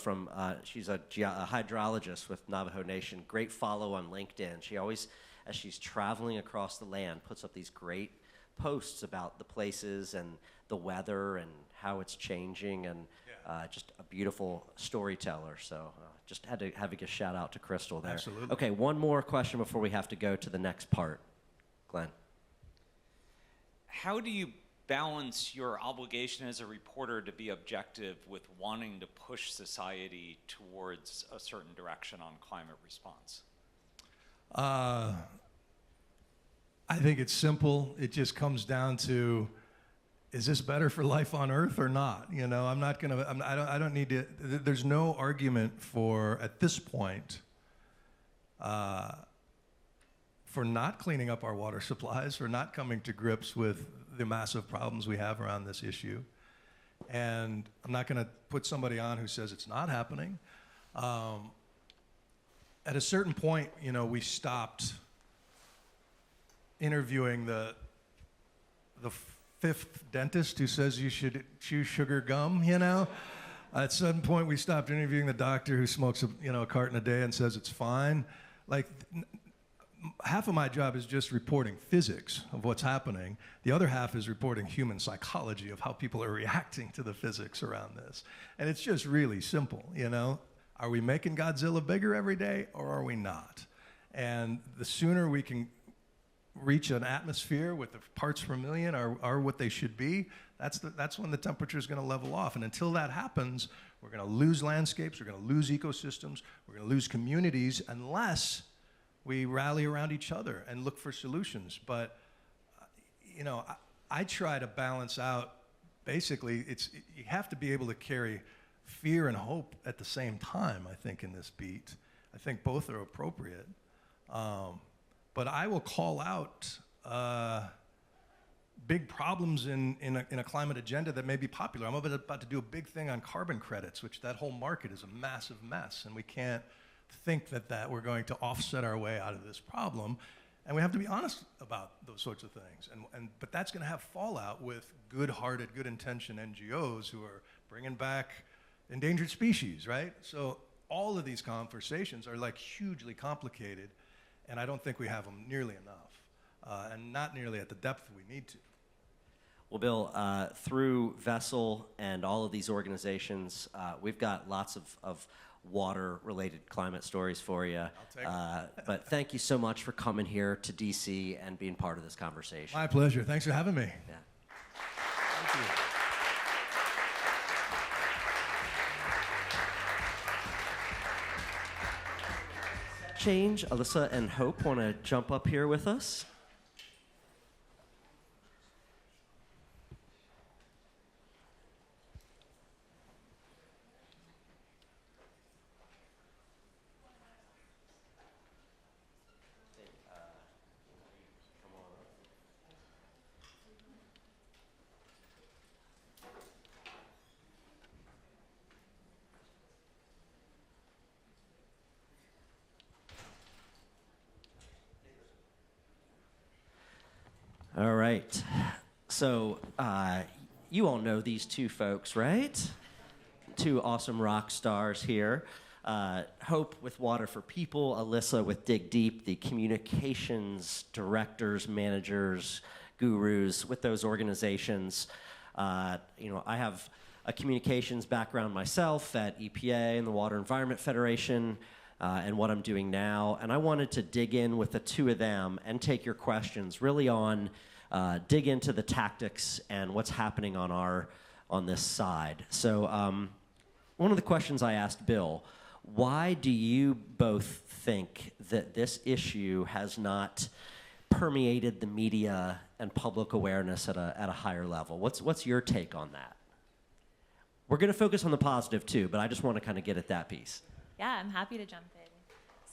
she's a hydrologist with Navajo Nation. Great follow on LinkedIn. She always, as she's traveling across the land, puts up these great posts about the places and the weather and how it's changing, and just a beautiful storyteller. So just had to have a shout out to Crystal there. Absolutely. Okay, one more question before we have to go to the next part. Glenn. How do you balance your obligation as a reporter to be objective with wanting to push society towards a certain direction on climate response? I think it's simple. It just comes down to, is this better for life on Earth or not? You know, I don't need to, there's no argument for, at this point, for not cleaning up our water supplies, for not coming to grips with the massive problems we have around this issue. And I'm not going to put somebody on who says it's not happening. At a certain point, you know, we stopped interviewing the fifth dentist who says you should chew sugar gum, you know? At some point, we stopped interviewing the doctor who smokes a carton a day and says it's fine. Like, half of my job is just reporting physics of what's happening. The other half is reporting human psychology of how people are reacting to the physics around this. And it's just really simple, you know? Are we making Godzilla bigger every day, or are we not? And the sooner we can reach an atmosphere with the parts per million are what they should be, that's when the temperature is going to level off. And until that happens, we're going to lose landscapes, we're going to lose ecosystems, we're going to lose communities, unless we rally around each other and look for solutions. But, you know, I try to balance out, basically, you have to be able to carry fear and hope at the same time, I think, in this beat. I think both are appropriate. But I will call out big problems in a climate agenda that may be popular. I'm about to do a big thing on carbon credits, which that whole market is a massive mess, and we can't think that we're going to offset our way out of this problem. And we have to be honest about those sorts of things. But that's going to have fallout with good-hearted, good-intentioned NGOs who are bringing back endangered species, right? So all of these conversations are like hugely complicated, and I don't think we have them nearly enough, and not nearly at the depth we need to. Well, Bill, through Vessel and all of these organizations, we've got lots of water-related climate stories for you. I'll take it. But thank you so much for coming here to DC and being part of this conversation. My pleasure. Thanks for having me. Yeah. Thank you. Change, Alyssa and Hope want to jump up here with us. All right. So you all know these two folks, right? Two awesome rock stars here. Hope with Water for People, Alyssa with DigDeep, the communications directors, managers, gurus with those organizations. I have a communications background myself at EPA and the Water Environment Federation. And what I'm doing now. And I wanted to dig in with the two of them and take your questions really on, dig into the tactics and what's happening on this side. So one of the questions I asked Bill, why do you both think that this issue has not permeated the media and public awareness at a higher level? What's your take on that? We're going to focus on the positive too, but I just want to kind of get at that piece. Yeah, I'm happy to jump in.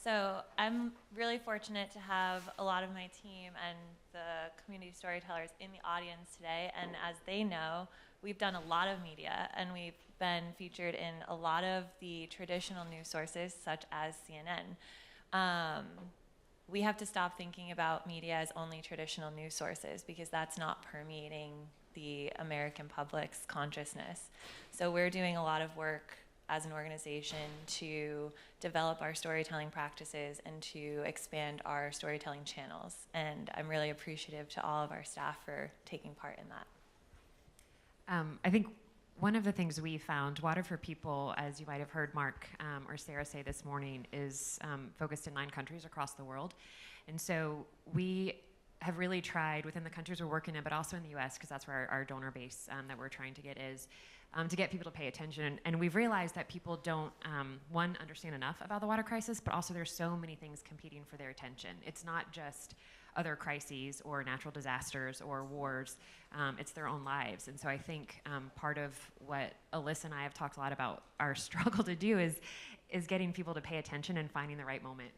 So I'm really fortunate to have a lot of my team and the community storytellers in the audience today. And as they know, we've done a lot of media, and we've been featured in a lot of the traditional news sources, such as CNN. We have to stop thinking about media as only traditional news sources, because that's not permeating the American public's consciousness. So we're doing a lot of work as an organization to develop our storytelling practices and to expand our storytelling channels. And I'm really appreciative to all of our staff for taking part in that. I think one of the things we found, Water for People, as you might have heard Mark or Sarah say this morning, is focused in 9 countries across the world. And so we have really tried within the countries we're working in, but also in the U.S., because that's where our donor base that we're trying to get is, to get people to pay attention. And we've realized that people don't, one, understand enough about the water crisis, but also there's so many things competing for their attention. It's not just other crises or natural disasters or wars, it's their own lives. And so I think part of what Alyssa and I have talked a lot about our struggle to do is getting people to pay attention and finding the right moment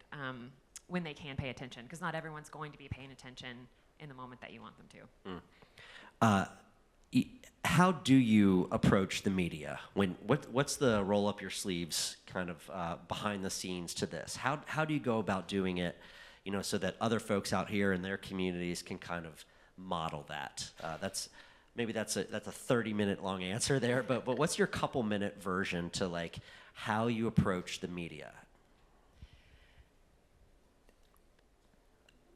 when they can pay attention, because not everyone's going to be paying attention in the moment that you want them to. How do you approach the media? What's the roll up your sleeves kind of behind the scenes to this? How do you go about doing it, so that other folks out here in their communities can kind of model that? That's a 30-minute long answer there, but what's your couple-minute version to like how you approach the media?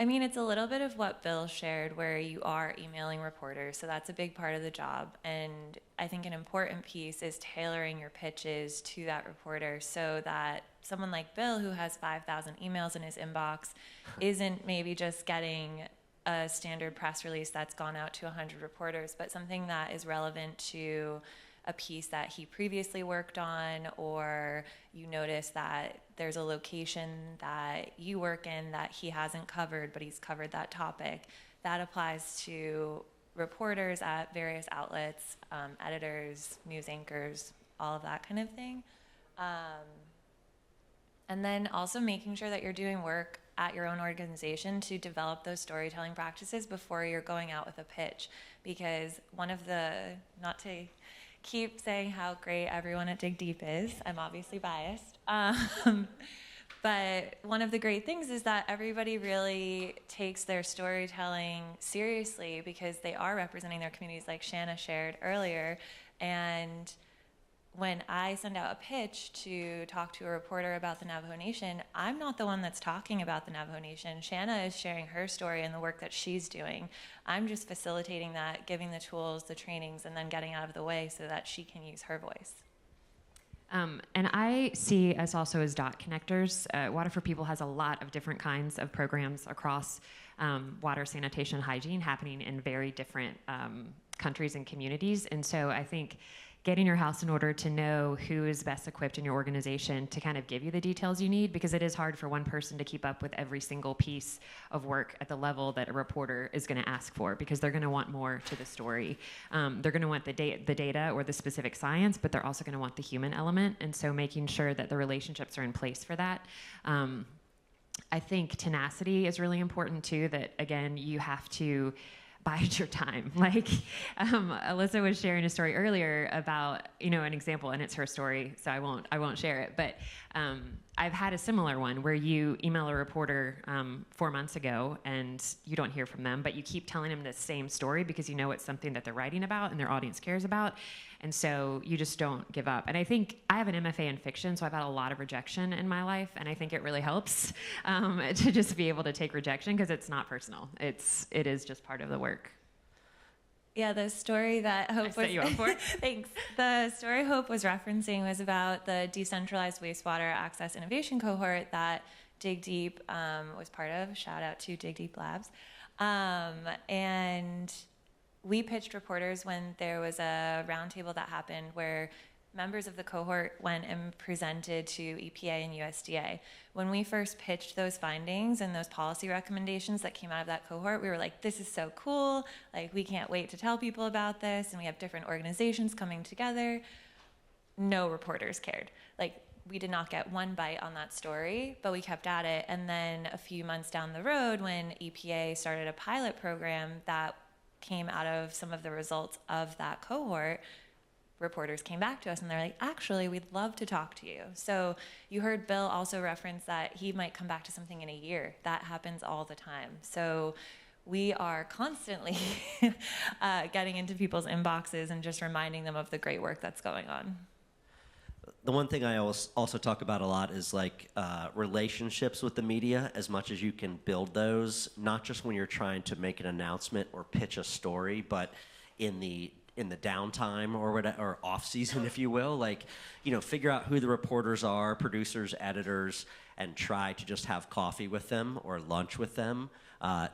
I mean, it's a little bit of what Bill shared, where you are emailing reporters, so that's a big part of the job. And I think an important piece is tailoring your pitches to that reporter so that someone like Bill, who has 5,000 emails in his inbox, isn't maybe just getting a standard press release that's gone out to 100 reporters, but something that is relevant to a piece that he previously worked on, or you notice that there's a location that you work in that he hasn't covered, but he's covered that topic. That applies to reporters at various outlets, editors, news anchors, all of that kind of thing. And then also making sure that you're doing work at your own organization to develop those storytelling practices before you're going out with a pitch. Because one of the, not to keep saying how great everyone at DigDeep is, I'm obviously biased, but one of the great things is that everybody really takes their storytelling seriously because they are representing their communities, like Shanna shared earlier. And when I send out a pitch to talk to a reporter about the Navajo Nation, I'm not the one that's talking about the Navajo Nation. Shanna is sharing her story and the work that she's doing. I'm just facilitating that, giving the tools, the trainings, and then getting out of the way so that she can use her voice. And I see us also as dot connectors. Water for People has a lot of different kinds of programs across water, sanitation, hygiene happening in very different countries and communities. And so I think getting your house in order to know who is best equipped in your organization to kind of give you the details you need, because it is hard for one person to keep up with every single piece of work at the level that a reporter is going to ask for, because they're going to want more to the story. They're going to want the data or the specific science, but they're also going to want the human element. And so making sure that the relationships are in place for that. I think tenacity is really important too, that again, you have to bide your time. Like Alyssa was sharing a story earlier about, an example, and it's her story, so I won't share it. But I've had a similar one where you email a reporter 4 months ago and you don't hear from them, but you keep telling them the same story because you know it's something that they're writing about and their audience cares about. And so you just don't give up. And I think I have an MFA in fiction, so I've had a lot of rejection in my life, and I think it really helps to just be able to take rejection because it's not personal. It is just part of the work. Yeah, the story that Hope set you up for. Thanks. The story Hope was referencing was about the decentralized wastewater access innovation cohort that DigDeep was part of. Shout out to DigDeep Labs. And we pitched reporters when there was a roundtable that happened where members of the cohort went and presented to EPA and USDA. When we first pitched those findings and those policy recommendations that came out of that cohort, we were like, this is so cool. Like, we can't wait to tell people about this. And we have different organizations coming together. No reporters cared. Like, we did not get one bite on that story, but we kept at it. And then a few months down the road, when EPA started a pilot program that came out of some of the results of that cohort, reporters came back to us and they're like, actually, we'd love to talk to you. So you heard Bill also reference that he might come back to something in a year. That happens all the time. So we are constantly getting into people's inboxes and just reminding them of the great work that's going on. The one thing I also talk about a lot is like relationships with the media, as much as you can build those, not just when you're trying to make an announcement or pitch a story, but in the downtime or whatever, or off season, if you will, like, figure out who the reporters are, producers, editors, and try to just have coffee with them or lunch with them.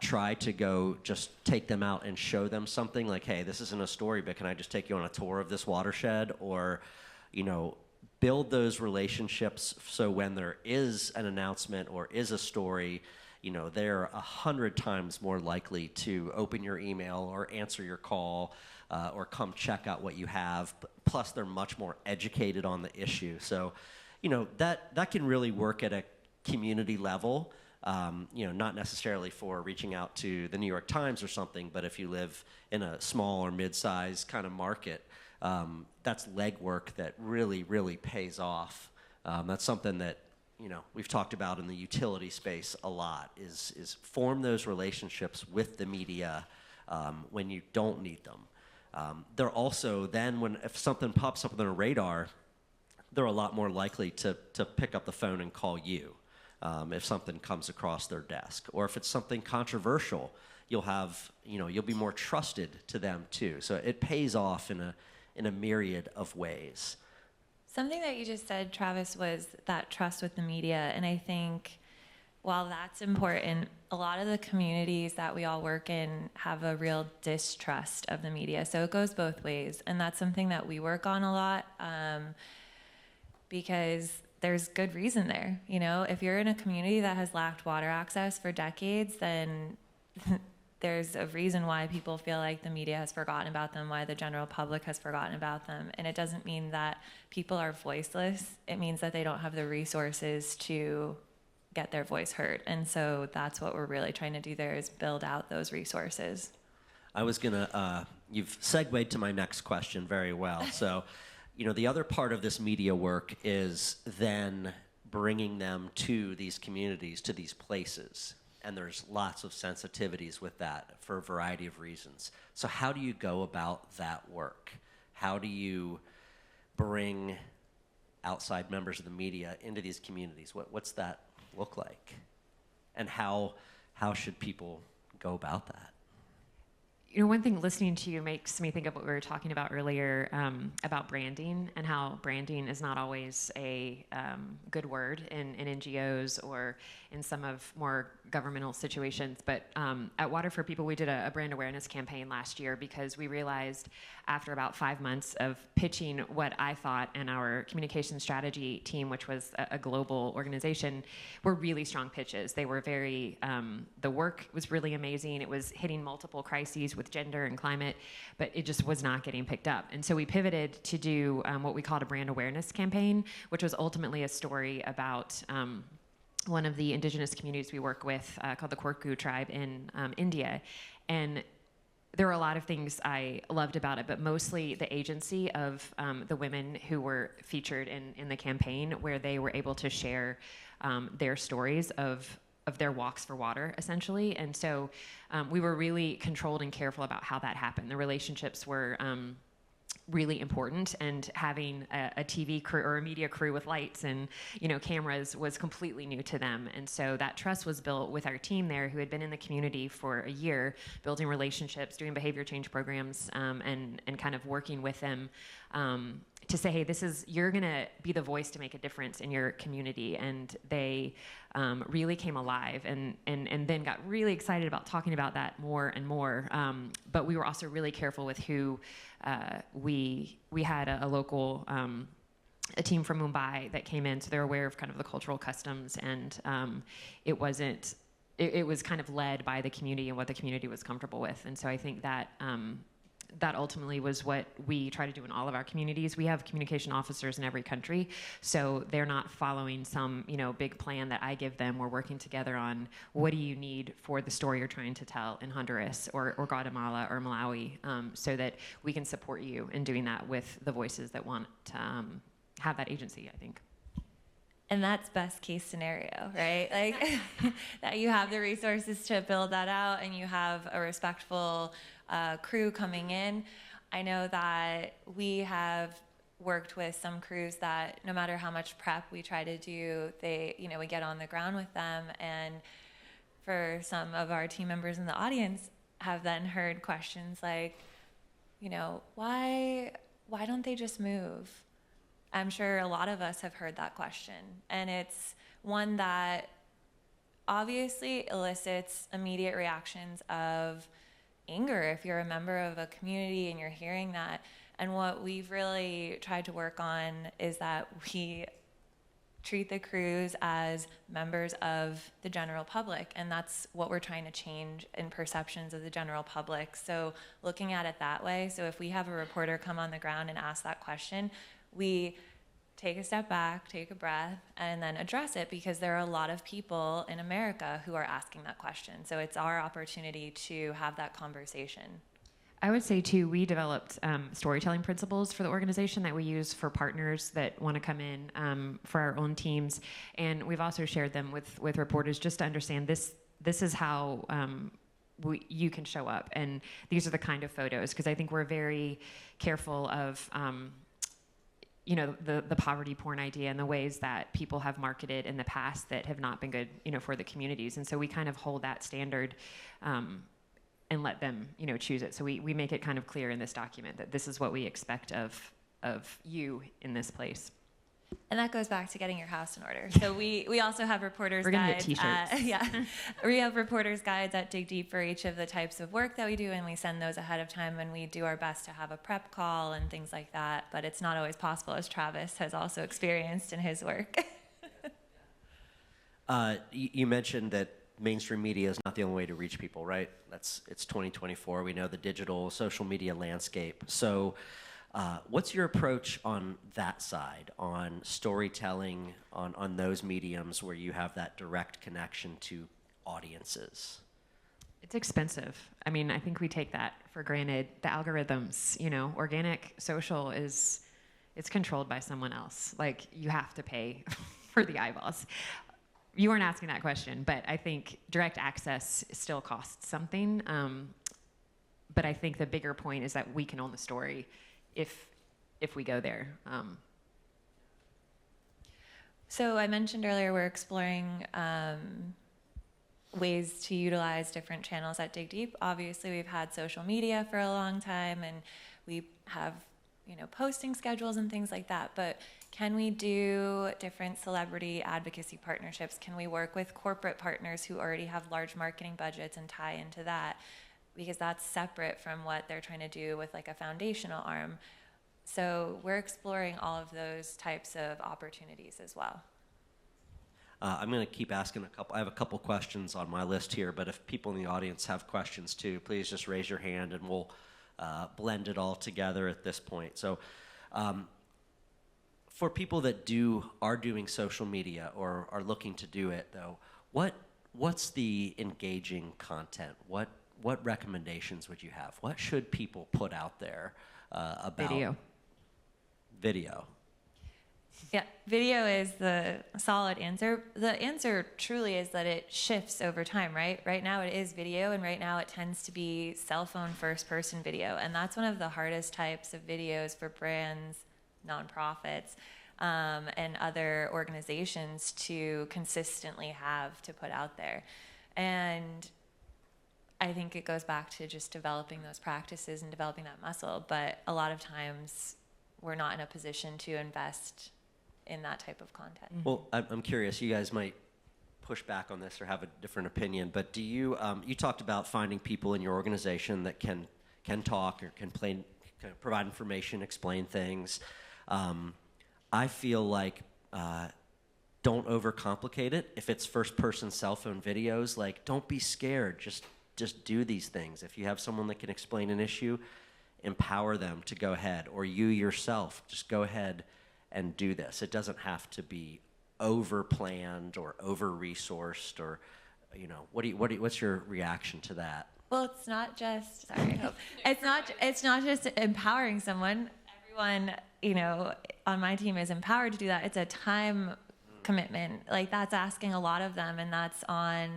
Try to go just take them out and show them something like, hey, this isn't a story, but can I just take you on a tour of this watershed? Or, build those relationships so when there is an announcement or is a story, they're 100 times more likely to open your email or answer your call or come check out what you have. Plus, they're much more educated on the issue. So, that can really work at a community level. Not necessarily for reaching out to the New York Times or something, but if you live in a small or mid-sized kind of market, that's legwork that really, really pays off. That's something that we've talked about in the utility space a lot, is form those relationships with the media when you don't need them. They're also then, if something pops up on their radar, they're a lot more likely to pick up the phone and call you if something comes across their desk. Or if it's something controversial, you'll be more trusted to them too. So it pays off in a myriad of ways. Something that you just said, Travis, was that trust with the media. And I think while that's important, a lot of the communities that we all work in have a real distrust of the media. So it goes both ways. And that's something that we work on a lot because there's good reason there. If you're in a community that has lacked water access for decades, then there's a reason why people feel like the media has forgotten about them, why the general public has forgotten about them. And it doesn't mean that people are voiceless. It means that they don't have the resources to get their voice heard. And so that's what we're really trying to do there, is build out those resources. I was gonna, you've segued to my next question very well. So, the other part of this media work is then bringing them to these communities, to these places. And there's lots of sensitivities with that for a variety of reasons. So how do you go about that work? How do you bring outside members of the media into these communities? What's that look like? And how should people go about that? One thing listening to you makes me think of what we were talking about earlier about branding, and how branding is not always a good word in NGOs or in some of more governmental situations. But at Water for People, we did a brand awareness campaign last year because we realized after about 5 months of pitching what I thought, and our communication strategy team, which was a global organization, were really strong pitches. They were very, the work was really amazing. It was hitting multiple crises with gender and climate, but it just was not getting picked up. And so we pivoted to do what we called a brand awareness campaign, which was ultimately a story about one of the indigenous communities we work with called the Korku tribe in India. And there were a lot of things I loved about it, but mostly the agency of the women who were featured in the campaign, where they were able to share their stories of their walks for water, essentially. And so we were really controlled and careful about how that happened. The relationships were really important, and having a TV crew or a media crew with lights and cameras was completely new to them. And so that trust was built with our team there, who had been in the community for a year, building relationships, doing behavior change programs, and kind of working with them to say, hey, you're gonna be the voice to make a difference in your community. And they really came alive and then got really excited about talking about that more and more. But we were also really careful with who we had a local a team from Mumbai that came in, so they're aware of kind of the cultural customs, and it was kind of led by the community and what the community was comfortable with. And so I think that that ultimately was what we try to do in all of our communities. We have communication officers in every country, so they're not following some big plan that I give them. We're working together on, what do you need for the story you're trying to tell in Honduras or Guatemala or Malawi, so that we can support you in doing that with the voices that want to have that agency, I think. And that's best case scenario, right? Like that you have the resources to build that out, and you have a respectful crew coming in. I know that we have worked with some crews that no matter how much prep we try to do, we get on the ground with them. And for some of our team members in the audience have then heard questions like, why don't they just move? I'm sure a lot of us have heard that question. And it's one that obviously elicits immediate reactions of anger if you're a member of a community and you're hearing that. And what we've really tried to work on is that we treat the crews as members of the general public, and that's what we're trying to change in perceptions of the general public. So looking at it that way, so if we have a reporter come on the ground and ask that question, we take a step back, take a breath, and then address it, because there are a lot of people in America who are asking that question. So it's our opportunity to have that conversation. I would say, too, we developed storytelling principles for the organization that we use for partners that want to come in for our own teams. And we've also shared them with reporters just to understand this is how you can show up. And these are the kind of photos, because I think we're very careful of the poverty porn idea and the ways that people have marketed in the past that have not been good, for the communities. And so we kind of hold that standard and let them, choose it. So we make it kind of clear in this document that this is what we expect of you in this place. And that goes back to getting your house in order. So we also have reporters' We're gonna guides. get t-shirts. We have reporters' guides at DigDeep for each of the types of work that we do, and we send those ahead of time, and we do our best to have a prep call and things like that. But it's not always possible, as Travis has also experienced in his work. You mentioned that mainstream media is not the only way to reach people, right? It's 2024. We know the digital social media landscape. So what's your approach on that side, on storytelling, on those mediums where you have that direct connection to audiences? It's expensive. I mean, I think we take that for granted. The algorithms, organic social it's controlled by someone else. Like, you have to pay for the eyeballs. You weren't asking that question, but I think direct access still costs something. But I think the bigger point is that we can own the story if we go there. So I mentioned earlier we're exploring ways to utilize different channels at DigDeep. Obviously, we've had social media for a long time, and we have posting schedules and things like that. But can we do different celebrity advocacy partnerships? Can we work with corporate partners who already have large marketing budgets and tie into that? Because that's separate from what they're trying to do with like a foundational arm. So we're exploring all of those types of opportunities as well. I'm going to keep asking I have a couple questions on my list here, but if people in the audience have questions too, please just raise your hand and we'll blend it all together at this point. So for people that are doing social media or are looking to do it, though, what's the engaging content? What recommendations would you have? What should people put out there about video? Yeah, video is the solid answer. The answer truly is that it shifts over time, right? Right now it is video, and right now it tends to be cell phone first-person video, and that's one of the hardest types of videos for brands, nonprofits, and other organizations to consistently have to put out there. And I think it goes back to just developing those practices and developing that muscle, but a lot of times we're not in a position to invest in that type of content. Well, I'm curious, you guys might push back on this or have a different opinion, but do you, you talked about finding people in your organization that can talk or can provide information, explain things. I feel like don't overcomplicate it. If it's first-person cell phone videos, like, don't be scared. Just do these things. If you have someone that can explain an issue, empower them to go ahead, or you yourself, just go ahead and do this. It doesn't have to be over-planned or over-resourced, or, what's your reaction to that? Well, it's not just, it's not just empowering someone. Everyone, on my team is empowered to do that. It's a time commitment. Like, that's asking a lot of them, and that's on,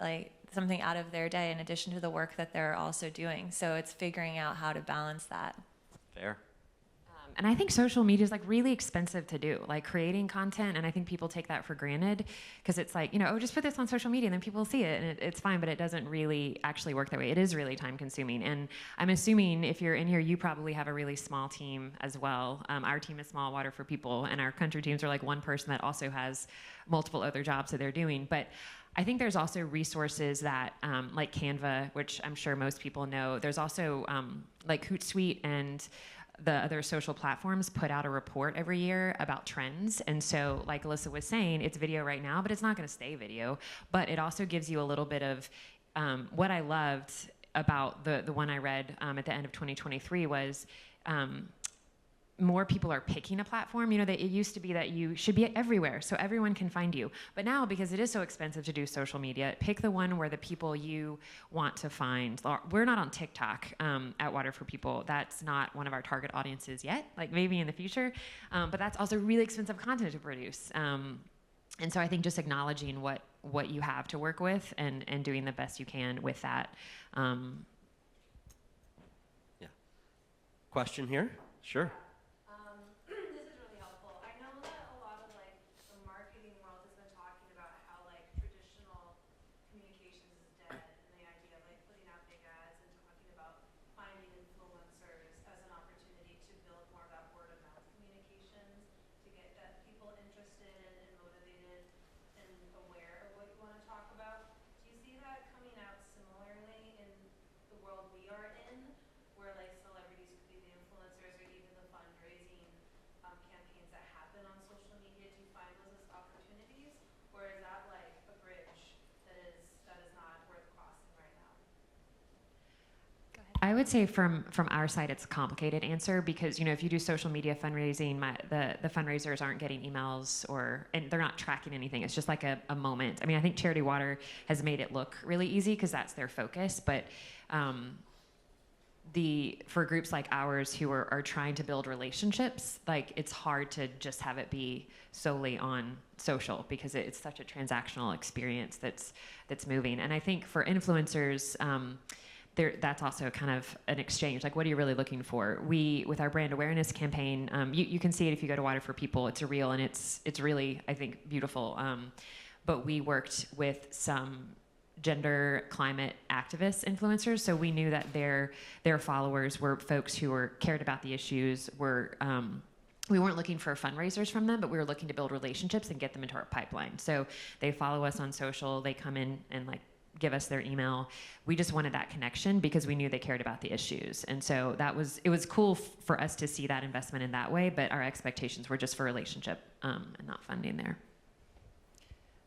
like, something out of their day in addition to the work that they're also doing. So it's figuring out how to balance that. Fair. And I think social media is like really expensive to do, like creating content. And I think people take that for granted because it's like, oh, just put this on social media and then people will see it and it's fine, but it doesn't really actually work that way. It is really time consuming. And I'm assuming if you're in here, you probably have a really small team as well. Our team is small, Water for People, and our country teams are like one person that also has multiple other jobs that they're doing. But I think there's also resources that, like Canva, which I'm sure most people know. There's also like Hootsuite and the other social platforms put out a report every year about trends. And so, like Alyssa was saying, it's video right now, but it's not going to stay video. But it also gives you a little bit of what I loved about the one I read at the end of 2023 was more people are picking a platform. That it used to be that you should be everywhere so everyone can find you. But now, because it is so expensive to do social media, pick the one where the people you want to find. We're not on TikTok at Water for People. That's not one of our target audiences yet, like maybe in the future. But that's also really expensive content to produce. And so I think just acknowledging what you have to work with and doing the best you can with that. Yeah. Question here? Sure. I would say from our side, it's a complicated answer because, if you do social media fundraising, the fundraisers aren't getting emails and they're not tracking anything. It's just like a moment. I mean, I think Charity Water has made it look really easy because that's their focus. But for groups like ours who are trying to build relationships, like it's hard to just have it be solely on social because it's such a transactional experience that's moving. And I think for influencers, that's also kind of an exchange. Like, what are you really looking for? With our brand awareness campaign, you can see it if you go to Water for People. It's a reel, and it's really, I think, beautiful. But we worked with some gender climate activist influencers, so we knew that their followers were folks who cared about the issues. We weren't looking for fundraisers from them, but we were looking to build relationships and get them into our pipeline. So they follow us on social. They come in and give us their email. We just wanted that connection because we knew they cared about the issues. And so it was cool for us to see that investment in that way, but our expectations were just for relationship and not funding there.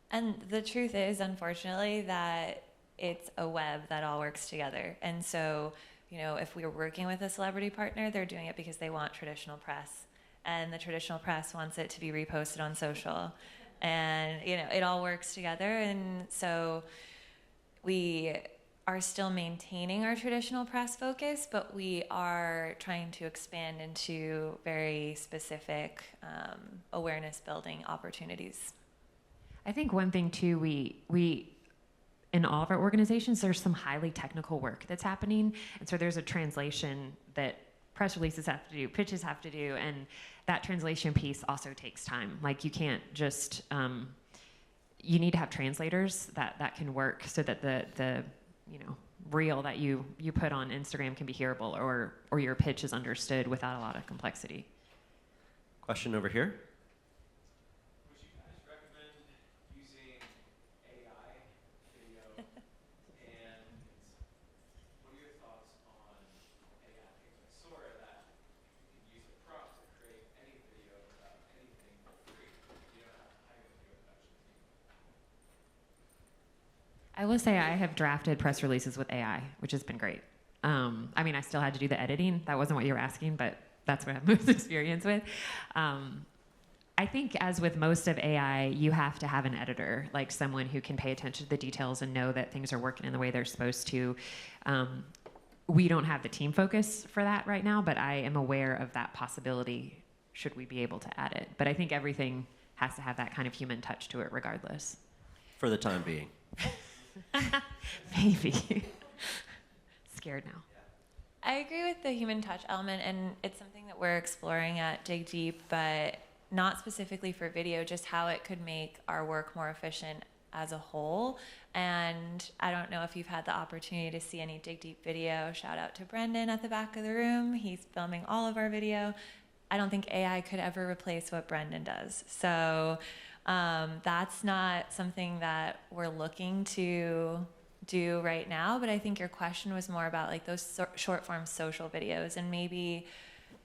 And the truth is, unfortunately, that it's a web that all works together. And so, if we're working with a celebrity partner, they're doing it because they want traditional press. And the traditional press wants it to be reposted on social. And, it all works together. And so we are still maintaining our traditional press focus, but we are trying to expand into very specific awareness building opportunities. I think one thing too, we in all of our organizations, there's some highly technical work that's happening. And so there's a translation that press releases have to do, pitches have to do, and that translation piece also takes time. Like you can't just, you need to have translators that can work so that the reel that you put on Instagram can be hearable or your pitch is understood without a lot of complexity. Question over here. Would you guys recommend using AI video? And what are your thoughts on AI things like Sora that you can use a prompt to create any video without anything for free? You don't have to hire a video production team. I will say I have drafted press releases with AI, which has been great. I still had to do the editing. That wasn't what you were asking, but that's what I have most experience with. I think as with most of AI, you have to have an editor, like someone who can pay attention to the details and know that things are working in the way they're supposed to. We don't have the team focus for that right now, but I am aware of that possibility should we be able to add it. But I think everything has to have that kind of human touch to it regardless. For the time being. Maybe. Scared now. I agree with the human touch element, and it's something that we're exploring at DigDeep, but not specifically for video, just how it could make our work more efficient as a whole. And I don't know if you've had the opportunity to see any DigDeep video. Shout out to Brendan at the back of the room. He's filming all of our video. I don't think AI could ever replace what Brendan does. So that's not something that we're looking to do right now, but I think your question was more about like those short form social videos, and maybe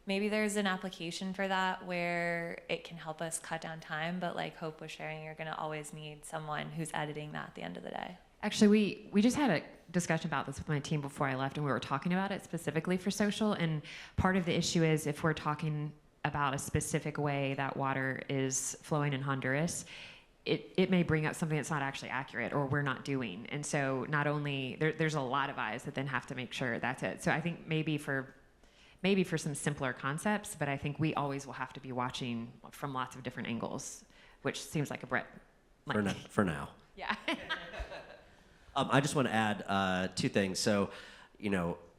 there's an application for that where it can help us cut down time, but like Hope was sharing, you're gonna always need someone who's editing that at the end of the day. Actually, we just had a discussion about this with my team before I left, and we were talking about it specifically for social, and part of the issue is if we're talking about a specific way that water is flowing in Honduras, it may bring up something that's not actually accurate or we're not doing. And so not only, there's a lot of eyes that then have to make sure that's it. So I think maybe for some simpler concepts, but I think we always will have to be watching from lots of different angles, which seems like a Brett. For now. Yeah. I just want to add 2 things. So,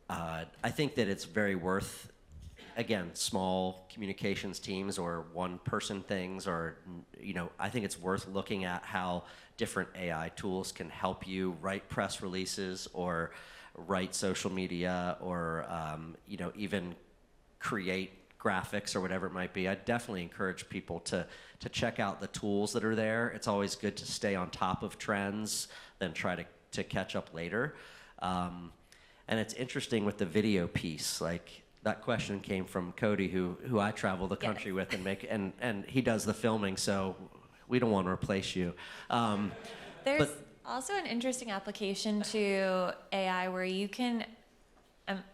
I think that it's very worth, again, small communications teams or one-person things, or, I think it's worth looking at how different AI tools can help you write press releases or write social media or, even create graphics or whatever it might be. I definitely encourage people to check out the tools that are there. It's always good to stay on top of trends than try to catch up later. And it's interesting with the video piece, like, that question came from Cody, who I travel the country with and he does the filming, so we don't want to replace you. There's also an interesting application to AI where you can,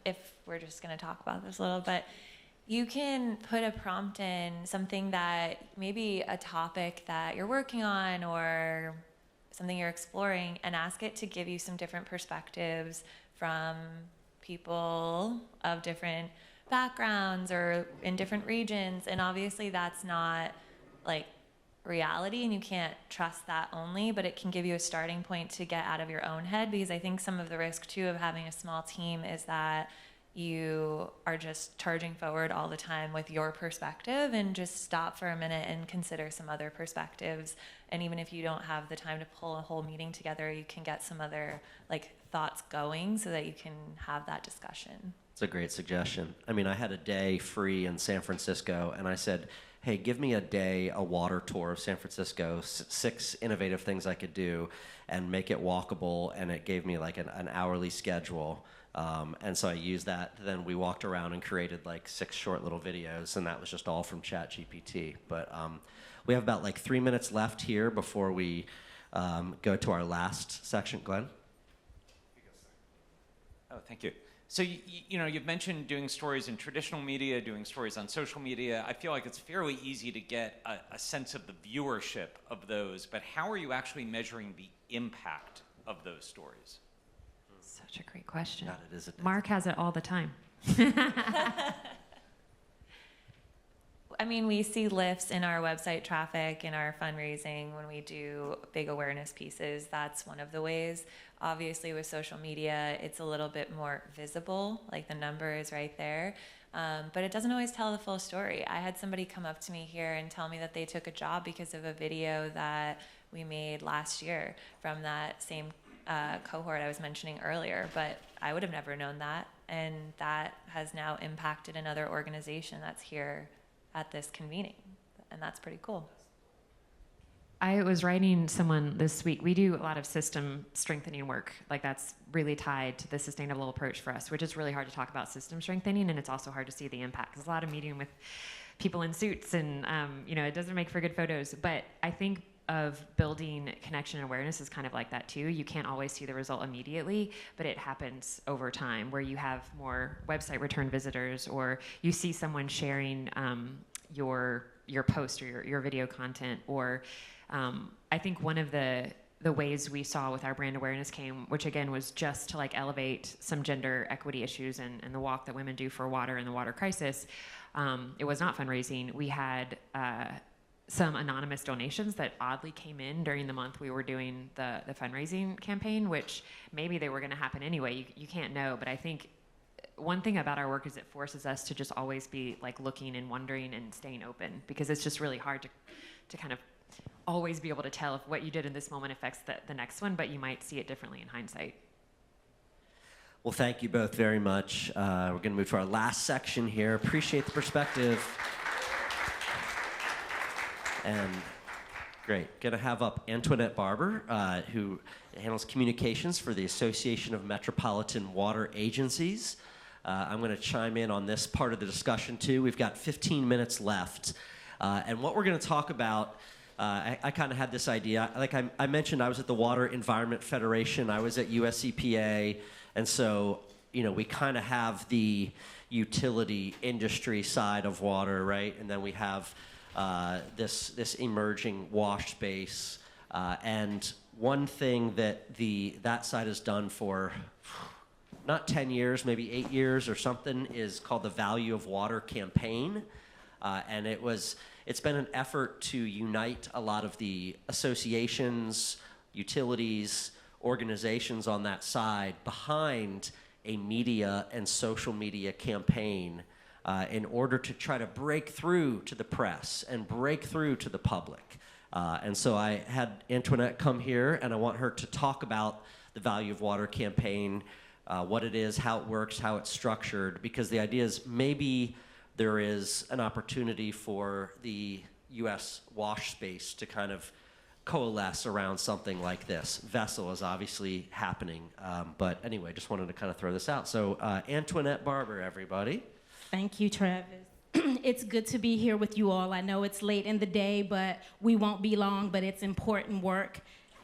if we're just going to talk about this a little, but you can put a prompt in, something that maybe a topic that you're working on or something you're exploring, and ask it to give you some different perspectives from people of different backgrounds or in different regions. And obviously that's not like reality, and you can't trust that only, but it can give you a starting point to get out of your own head, because I think some of the risk too of having a small team is that you are just charging forward all the time with your perspective, and just stop for a minute and consider some other perspectives. And even if you don't have the time to pull a whole meeting together, you can get some other like thoughts going so that you can have that discussion. It's a great suggestion. I mean, I had a day free in San Francisco, and I said, hey, give me a water tour of San Francisco, 6 innovative things I could do, and make it walkable, and it gave me like an hourly schedule. And so I used that. Then we walked around and created like 6 short little videos, and that was just all from ChatGPT. But we have about like 3 minutes left here before we go to our last section. Glenn? Oh, thank you. So, you've mentioned doing stories in traditional media, doing stories on social media. I feel like it's fairly easy to get a sense of the viewership of those, but how are you actually measuring the impact of those stories? Such a great question. God, it is Mark has it all the time. I mean, we see lifts in our website traffic, in our fundraising when we do big awareness pieces. That's one of the ways. Obviously, with social media, it's a little bit more visible, like the number is right there. But it doesn't always tell the full story. I had somebody come up to me here and tell me that they took a job because of a video that we made last year from that same cohort I was mentioning earlier, but I would have never known that, and that has now impacted another organization that's here at this convening, and that's pretty cool. I was writing someone this week. We do a lot of system strengthening work. Like, that's really tied to the sustainable approach for us, which is really hard to talk about system strengthening, and it's also hard to see the impact. There's a lot of meeting with people in suits, and it doesn't make for good photos. But I think of building connection and awareness is kind of like that too. You can't always see the result immediately, but it happens over time, where you have more website return visitors, or you see someone sharing your post or your video content, or I think one of the ways we saw with our brand awareness came, which again was just to like elevate some gender equity issues and the walk that women do for water and the water crisis. It was not fundraising. We had some anonymous donations that oddly came in during the month we were doing the fundraising campaign, which maybe they were going to happen anyway. You can't know, but I think one thing about our work is it forces us to just always be like looking and wondering and staying open, because it's just really hard to kind of always be able to tell if what you did in this moment affects the next one, but you might see it differently in hindsight. Well, thank you both very much. We're going to move to our last section here. Appreciate the perspective. And great. Going to have up Antoinette Barber, who handles communications for the Association of Metropolitan Water Agencies. I'm going to chime in on this part of the discussion, too. We've got 15 minutes left. And what we're going to talk about, I kind of had this idea. Like I mentioned, I was at the Water Environment Federation. I was at US EPA. And so, you know, we kind of have the utility industry side of water, right? And then we have this emerging wash space. And one thing that that side has done for not 10 years, maybe 8 years or something, is called the Value of Water campaign. And it's been an effort to unite a lot of the associations, utilities, organizations on that side behind a media and social media campaign in order to try to break through to the press and break through to the public. And so I had Antoinette come here, and I want her to talk about the Value of Water campaign, what it is, how it works, how it's structured, because the idea is maybe there is an opportunity for the U.S. wash space to kind of coalesce around something like this. Vessel is obviously happening, but anyway, just wanted to kind of throw this out. So Antoinette Barber, everybody. Thank you, Travis. It's good to be here with you all. I know it's late in the day, but we won't be long, but it's important work.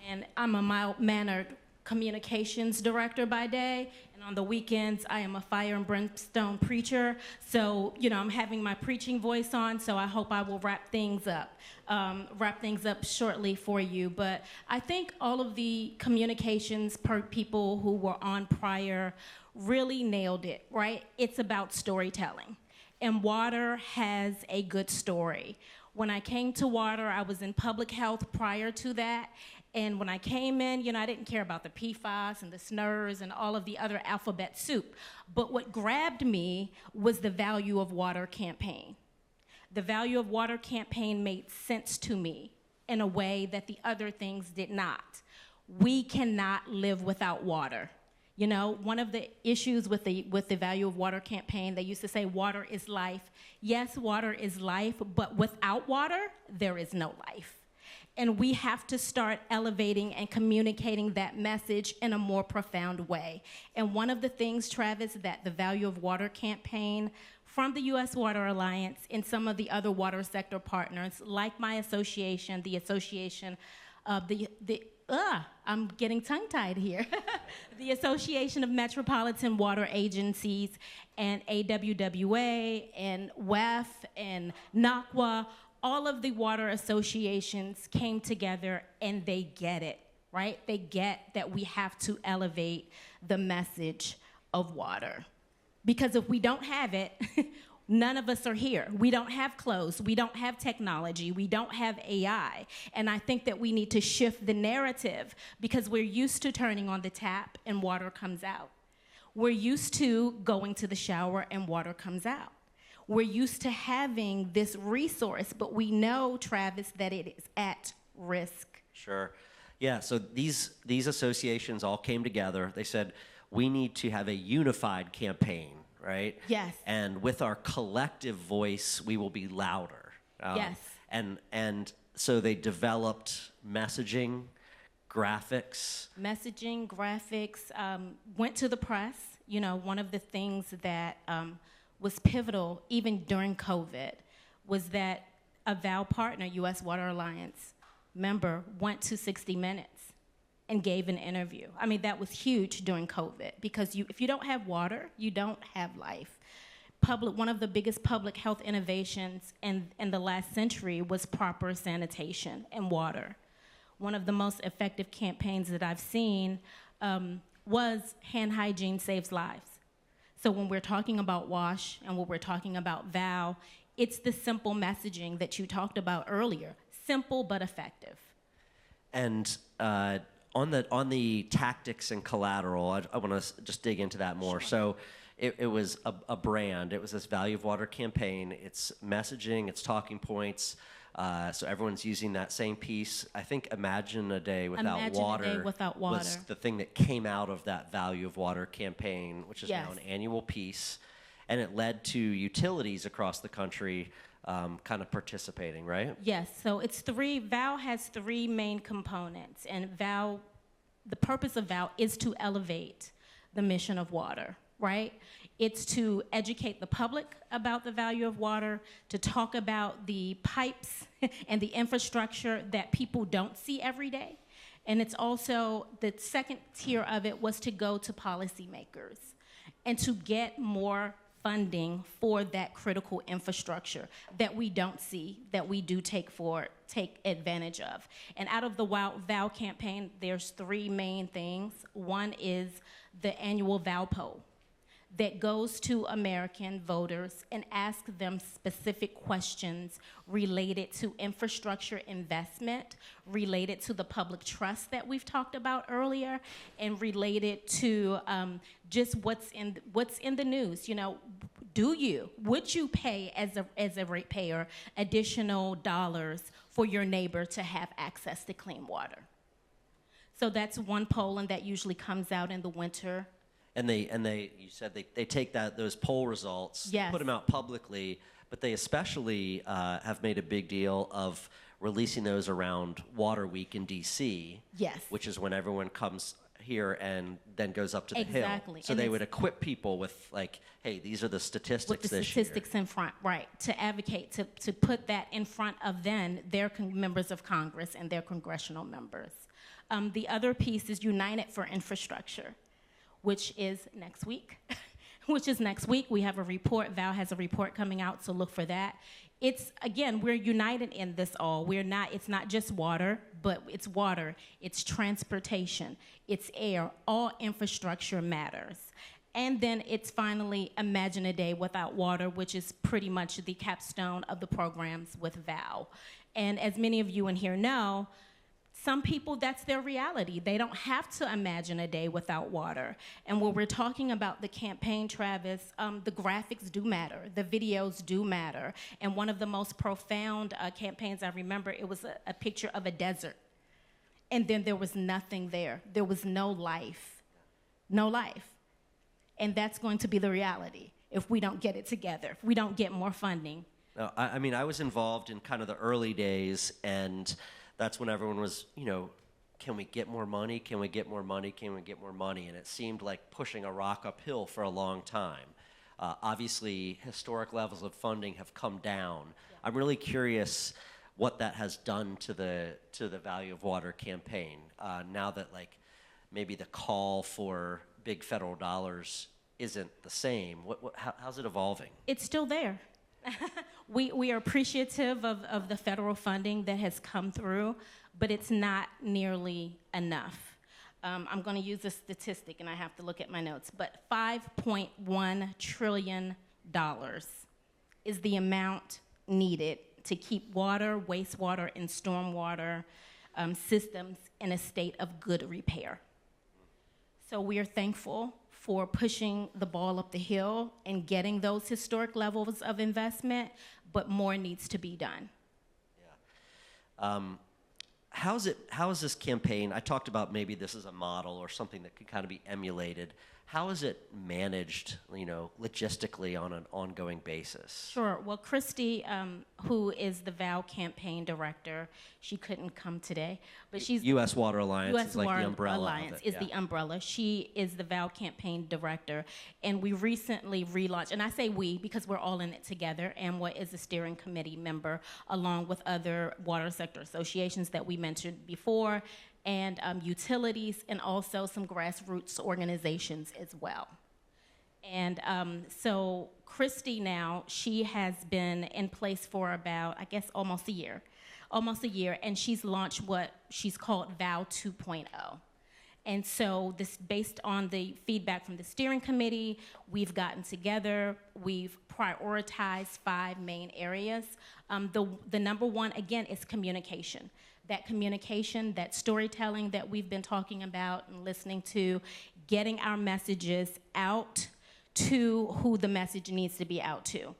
And I'm a mild-mannered communications director by day, and on the weekends, I am a fire and brimstone preacher. So, you know, I'm having my preaching voice on, so I hope I will wrap things up shortly for you. But I think all of the communications people who were on prior really nailed it, right? It's about storytelling. And water has a good story. When I came to water, I was in public health prior to that. And when I came in, you know, I didn't care about the PFAS and the SNRs and all of the other alphabet soup. But what grabbed me was the Value of Water campaign. The Value of Water campaign made sense to me in a way that the other things did not. We cannot live without water. You know, one of the issues with the Value of Water campaign, they used to say water is life. Yes, water is life, but without water, there is no life. And we have to start elevating and communicating that message in a more profound way. And one of the things, Travis, that the Value of Water campaign from the U.S. Water Alliance and some of the other water sector partners, like my association, the Association of I'm getting tongue-tied here. The Association of Metropolitan Water Agencies and AWWA and WEF and NACWA, all of the water associations came together and they get it, right? They get that we have to elevate the message of water. Because if we don't have it, none of us are here. We don't have clothes. We don't have technology. We don't have AI. And I think that we need to shift the narrative because we're used to turning on the tap and water comes out. We're used to going to the shower and water comes out. We're used to having this resource, but we know, Travis, that it is at risk. Sure. Yeah, so these associations all came together. They said, we need to have a unified campaign, right? Yes. And with our collective voice, we will be louder. Yes. And so they developed messaging, graphics. Messaging, graphics, went to the press. You know, one of the things that was pivotal even during COVID was that a VAL partner, U.S. Water Alliance member, went to 60 Minutes and gave an interview. I mean, that was huge during COVID because if you don't have water, you don't have life. One of the biggest public health innovations in the last century was proper sanitation and water. One of the most effective campaigns that I've seen was hand hygiene saves lives. So when we're talking about WASH and when we're talking about VAL, it's the simple messaging that you talked about earlier, simple but effective. And on the tactics and collateral, I want to just dig into that more. Sure. So, it was a brand. It was this Value of Water campaign. It's messaging, it's talking points. So everyone's using that same piece. I think Imagine a Day Without Imagine Water, a Day Without Water was the thing that came out of that Value of Water campaign, which is now an annual piece. And it led to utilities across the country kind of participating, right? Yes, so it's VOW has three main components, and the purpose of VOW is to elevate the mission of water, right? It's to educate the public about the value of water, to talk about the pipes and the infrastructure that people don't see every day. And it's also, the second tier of it was to go to policymakers and to get more funding for that critical infrastructure that we don't see, that we do take advantage of. And out of the VOW campaign, there's three main things. One is the annual VOW poll that goes to American voters and asks them specific questions related to infrastructure investment, related to the public trust that we've talked about earlier, and related to just what's in the news. You know, would you pay as a ratepayer additional dollars for your neighbor to have access to clean water? So that's one poll, and that usually comes out in the winter. And you said they take those poll results, yes, put them out publicly, but they especially have made a big deal of releasing those around Water Week in DC. Yes. Which is when everyone comes here and then goes up to the hill. Exactly. So and they would equip people with, like, hey, these are the statistics with the this statistics year. in front, right, to advocate, to put that in front of then their members of Congress and their congressional members. The other piece is United for Infrastructure, which is next week. We have a report. VOW has a report coming out, so look for that. It's, again, we're united in this all. It's not just water, but it's water, it's transportation, it's air. All infrastructure matters. And then it's finally Imagine a Day Without Water, which is pretty much the capstone of the programs with VOW. And as many of you in here know, some people, that's their reality. They don't have to imagine a day without water. And when we're talking about the campaign, Travis, the graphics do matter. The videos do matter. And one of the most profound campaigns I remember, it was a picture of a desert. And then there was nothing there. There was no life. No life. And that's going to be the reality if we don't get it together, if we don't get more funding. No, I mean, I was involved in kind of the early days, and that's when everyone was, can we get more money? Can we get more money? Can we get more money? And it seemed like pushing a rock uphill for a long time. Obviously, historic levels of funding have come down. Yeah. I'm really curious what that has done to the Value of Water campaign. Now that, like, maybe the call for big federal dollars isn't the same. How's it evolving? It's still there. We are appreciative of the federal funding that has come through, but it's not nearly enough. I'm going to use a statistic, and I have to look at my notes, but $5.1 trillion is the amount needed to keep water, wastewater, and stormwater systems in a state of good repair. So we are thankful for pushing the ball up the hill and getting those historic levels of investment, but more needs to be done. Yeah. How is this campaign, I talked about maybe this is a model or something that could kind of be emulated. How is it managed, logistically on an ongoing basis? Sure. Well, Christy, who is the VOW campaign director, she couldn't come today, but she's U.S. Water Alliance is like Water the umbrella Alliance of it. is the umbrella. She is the VOW campaign director, and we recently relaunched, and I say we because we're all in it together, and what is a steering committee member along with other water sector associations that we mentioned before, and utilities, and also some grassroots organizations as well. And so Christy now, she has been in place for about, I guess, almost a year, and she's launched what she's called VOW 2.0. And so this, based on the feedback from the steering committee, we've gotten together, we've prioritized 5 main areas. The number one, again, is communication. That communication, that storytelling that we've been talking about and listening to, getting our messages out to who the message needs to be out to.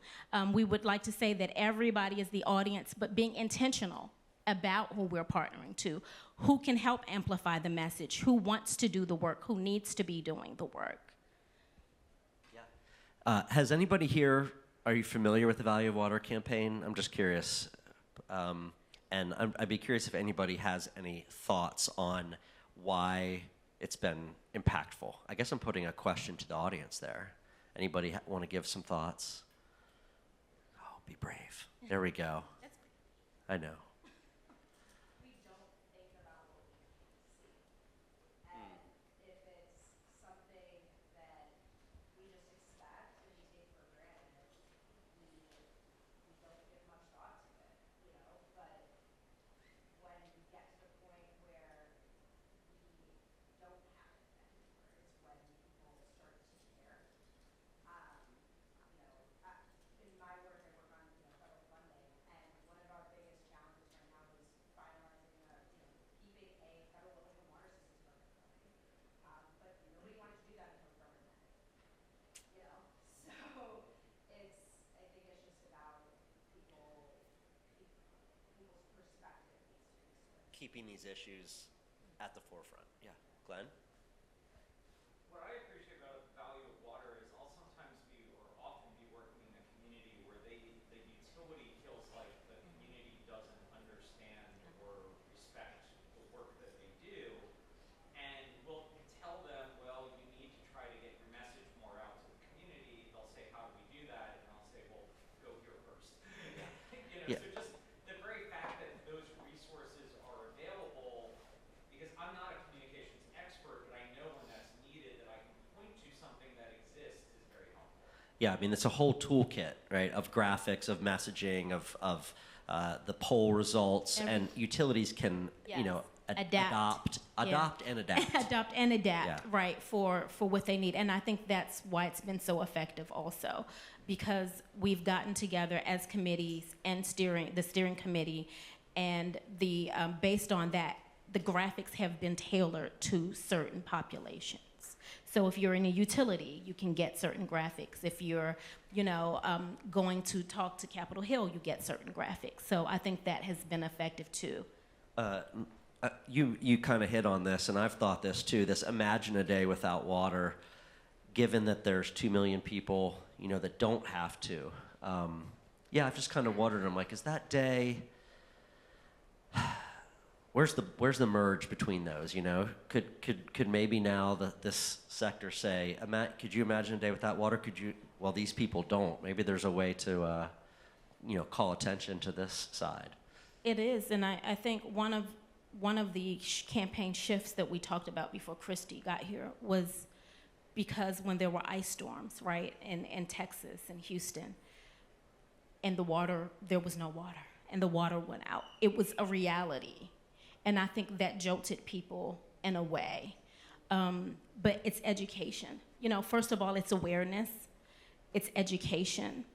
We would like to say that everybody is the audience, but being intentional about who we're partnering to, who can help amplify the message, who wants to do the work, who needs to be doing the work. Has anybody here, are you familiar with the Value of Water campaign? I'm just curious. And I'd be curious if anybody has any thoughts on why it's been impactful. I guess I'm putting a question to the audience there. Anybody want to give some thoughts? Oh, be brave. There we go. I know. Keeping these issues at the forefront. Yeah, Glenn? What I appreciate about the value of water is I'll sometimes be, or often be working in a community where the utility feels like the community doesn't understand or respect the work that they do, and we'll tell them, well, you need to try to get your message more out to the community. They'll say, how do we do that? And I'll say, well, go here first. Yeah. So just the very fact that those resources are available, because I'm not a communications expert, but I know when that's needed, that I can point to something that exists is very helpful. Yeah, I mean, it's a whole toolkit, right, of graphics, of messaging, of the poll results, and utilities can, you know, adopt and adapt. Adopt and adapt, right, for what they need. And I think that's why it's been so effective also, because we've gotten together as committees and the steering committee, and based on that, the graphics have been tailored to certain populations. So if you're in a utility, you can get certain graphics. If you're, going to talk to Capitol Hill, you get certain graphics. So I think that has been effective too. You kind of hit on this, and I've thought this too. This imagine a day without water, given that there's 2 million people, that don't have to. I've just kind of wondered. I'm like, is that day? Where's the merge between those? Could maybe now this sector say, could you imagine a day without water? Could you? Well, these people don't. Maybe there's a way to, call attention to this side. It is, and I think one of the campaign shifts that we talked about before Christy got here was because when there were ice storms, right, in Texas and Houston, and there was no water, and the water went out. It was a reality, and I think that jolted people in a way. But it's education. First of all, it's awareness, it's education,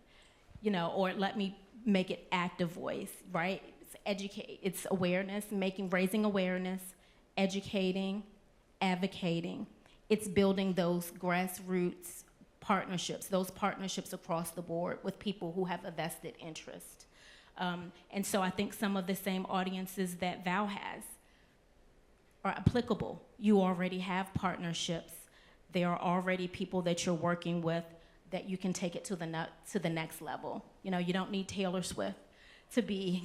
or let me make it active voice, right? It's awareness, raising awareness, educating, advocating. It's building those grassroots partnerships, those partnerships across the board with people who have a vested interest. And so I think some of the same audiences that Val has are applicable. You already have partnerships. There are already people that you're working with that you can take it to the next level. You don't need Taylor Swift to be,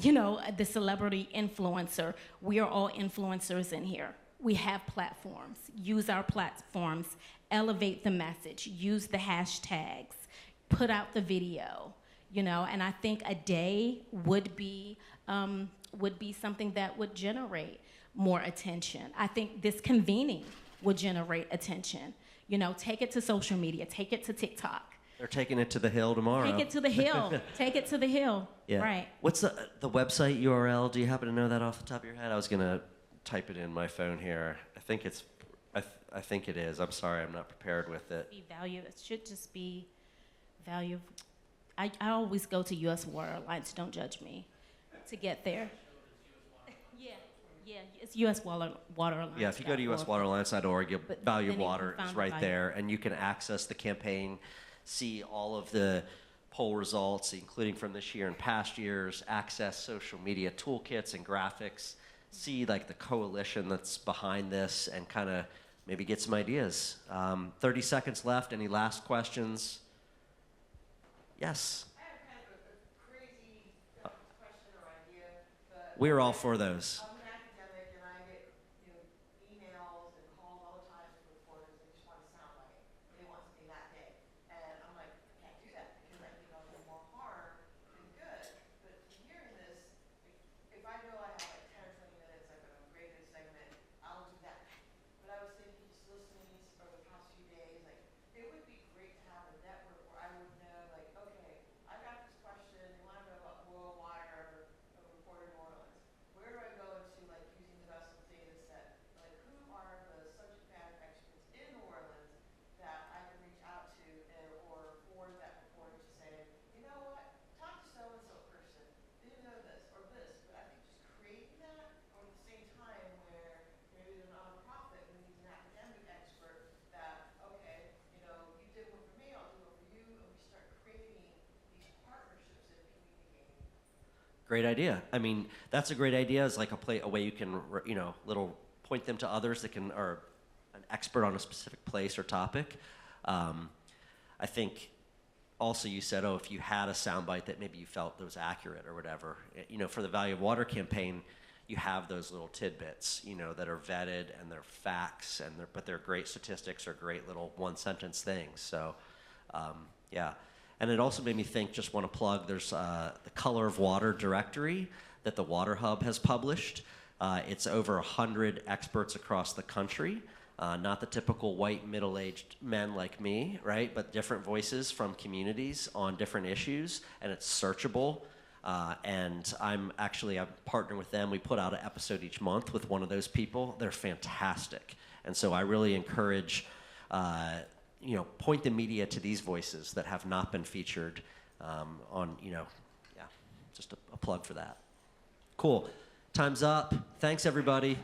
the celebrity influencer. We are all influencers in here. We have platforms. Use our platforms, elevate the message, use the hashtags, put out the video, and I think a day would be something that would generate more attention. I think this convening would generate attention. Take it to social media, take it to TikTok. They're taking it to the Hill tomorrow. Take it to the Hill. Take it to the Hill. Yeah. Right. What's the website URL? Do you happen to know that off the top of your head? I was gonna type it in my phone here. I think it is. I'm sorry, I'm not prepared with it. It should just be value. I always go to U.S. Water Alliance. Don't judge me. To get there. Yeah, it's US Water Alliance. Yeah, if you go to uswateralliance.org, But Value of then you Water can is find right Value. there, and you can access the campaign, see all of the poll results, including from this year and past years, access social media toolkits and graphics, see like the coalition that's behind this, and kind of maybe get some ideas. 30 seconds left. Any last questions? Yes. I have kind of a crazy question or idea, but We're all for those. I'm an academic and I get emails and calls all the time from reporters that just want to sound like they want something that day. And I'm like, I can't do that because I think I'll do more harm than good. But from hearing this, if I know I have like 10 or 20 minutes, I've got a great big segment, I'll do that. But I was thinking just listening over the past few days, like it would be great to have a network where I would know like, okay, I got this question, they want to know about oil, water, a reporter in New Orleans. Where do I go into like using the best of data set? Like who are the subject matter experts in New Orleans that I can reach out to or forward that reporter to say, you know what, talk to so-and-so person. Didn't know this or this, but I think just creating that or at the same time where maybe the nonprofit who needs an academic expert that, okay, you did one for me, I'll do one for you, and we start creating these partnerships and communicating. Great idea. I mean, that's a great idea. Is like a way you can, little point them to others that are an expert on a specific place or topic. I think also you said, if you had a soundbite that maybe you felt that was accurate or whatever, for the Value of Water campaign, you have those little tidbits, that are vetted and they're facts but they're great statistics or great little one-sentence things. So, yeah. And it also made me think, just want to plug, there's the Color of Water directory that the Water Hub has published. It's over 100 experts across the country, not the typical white middle-aged men like me, right? But different voices from communities on different issues, and it's searchable. And I'm partnering with them. We put out an episode each month with one of those people. They're fantastic. And so I really encourage point the media to these voices that have not been featured just a plug for that. Cool. Time's up. Thanks, everybody.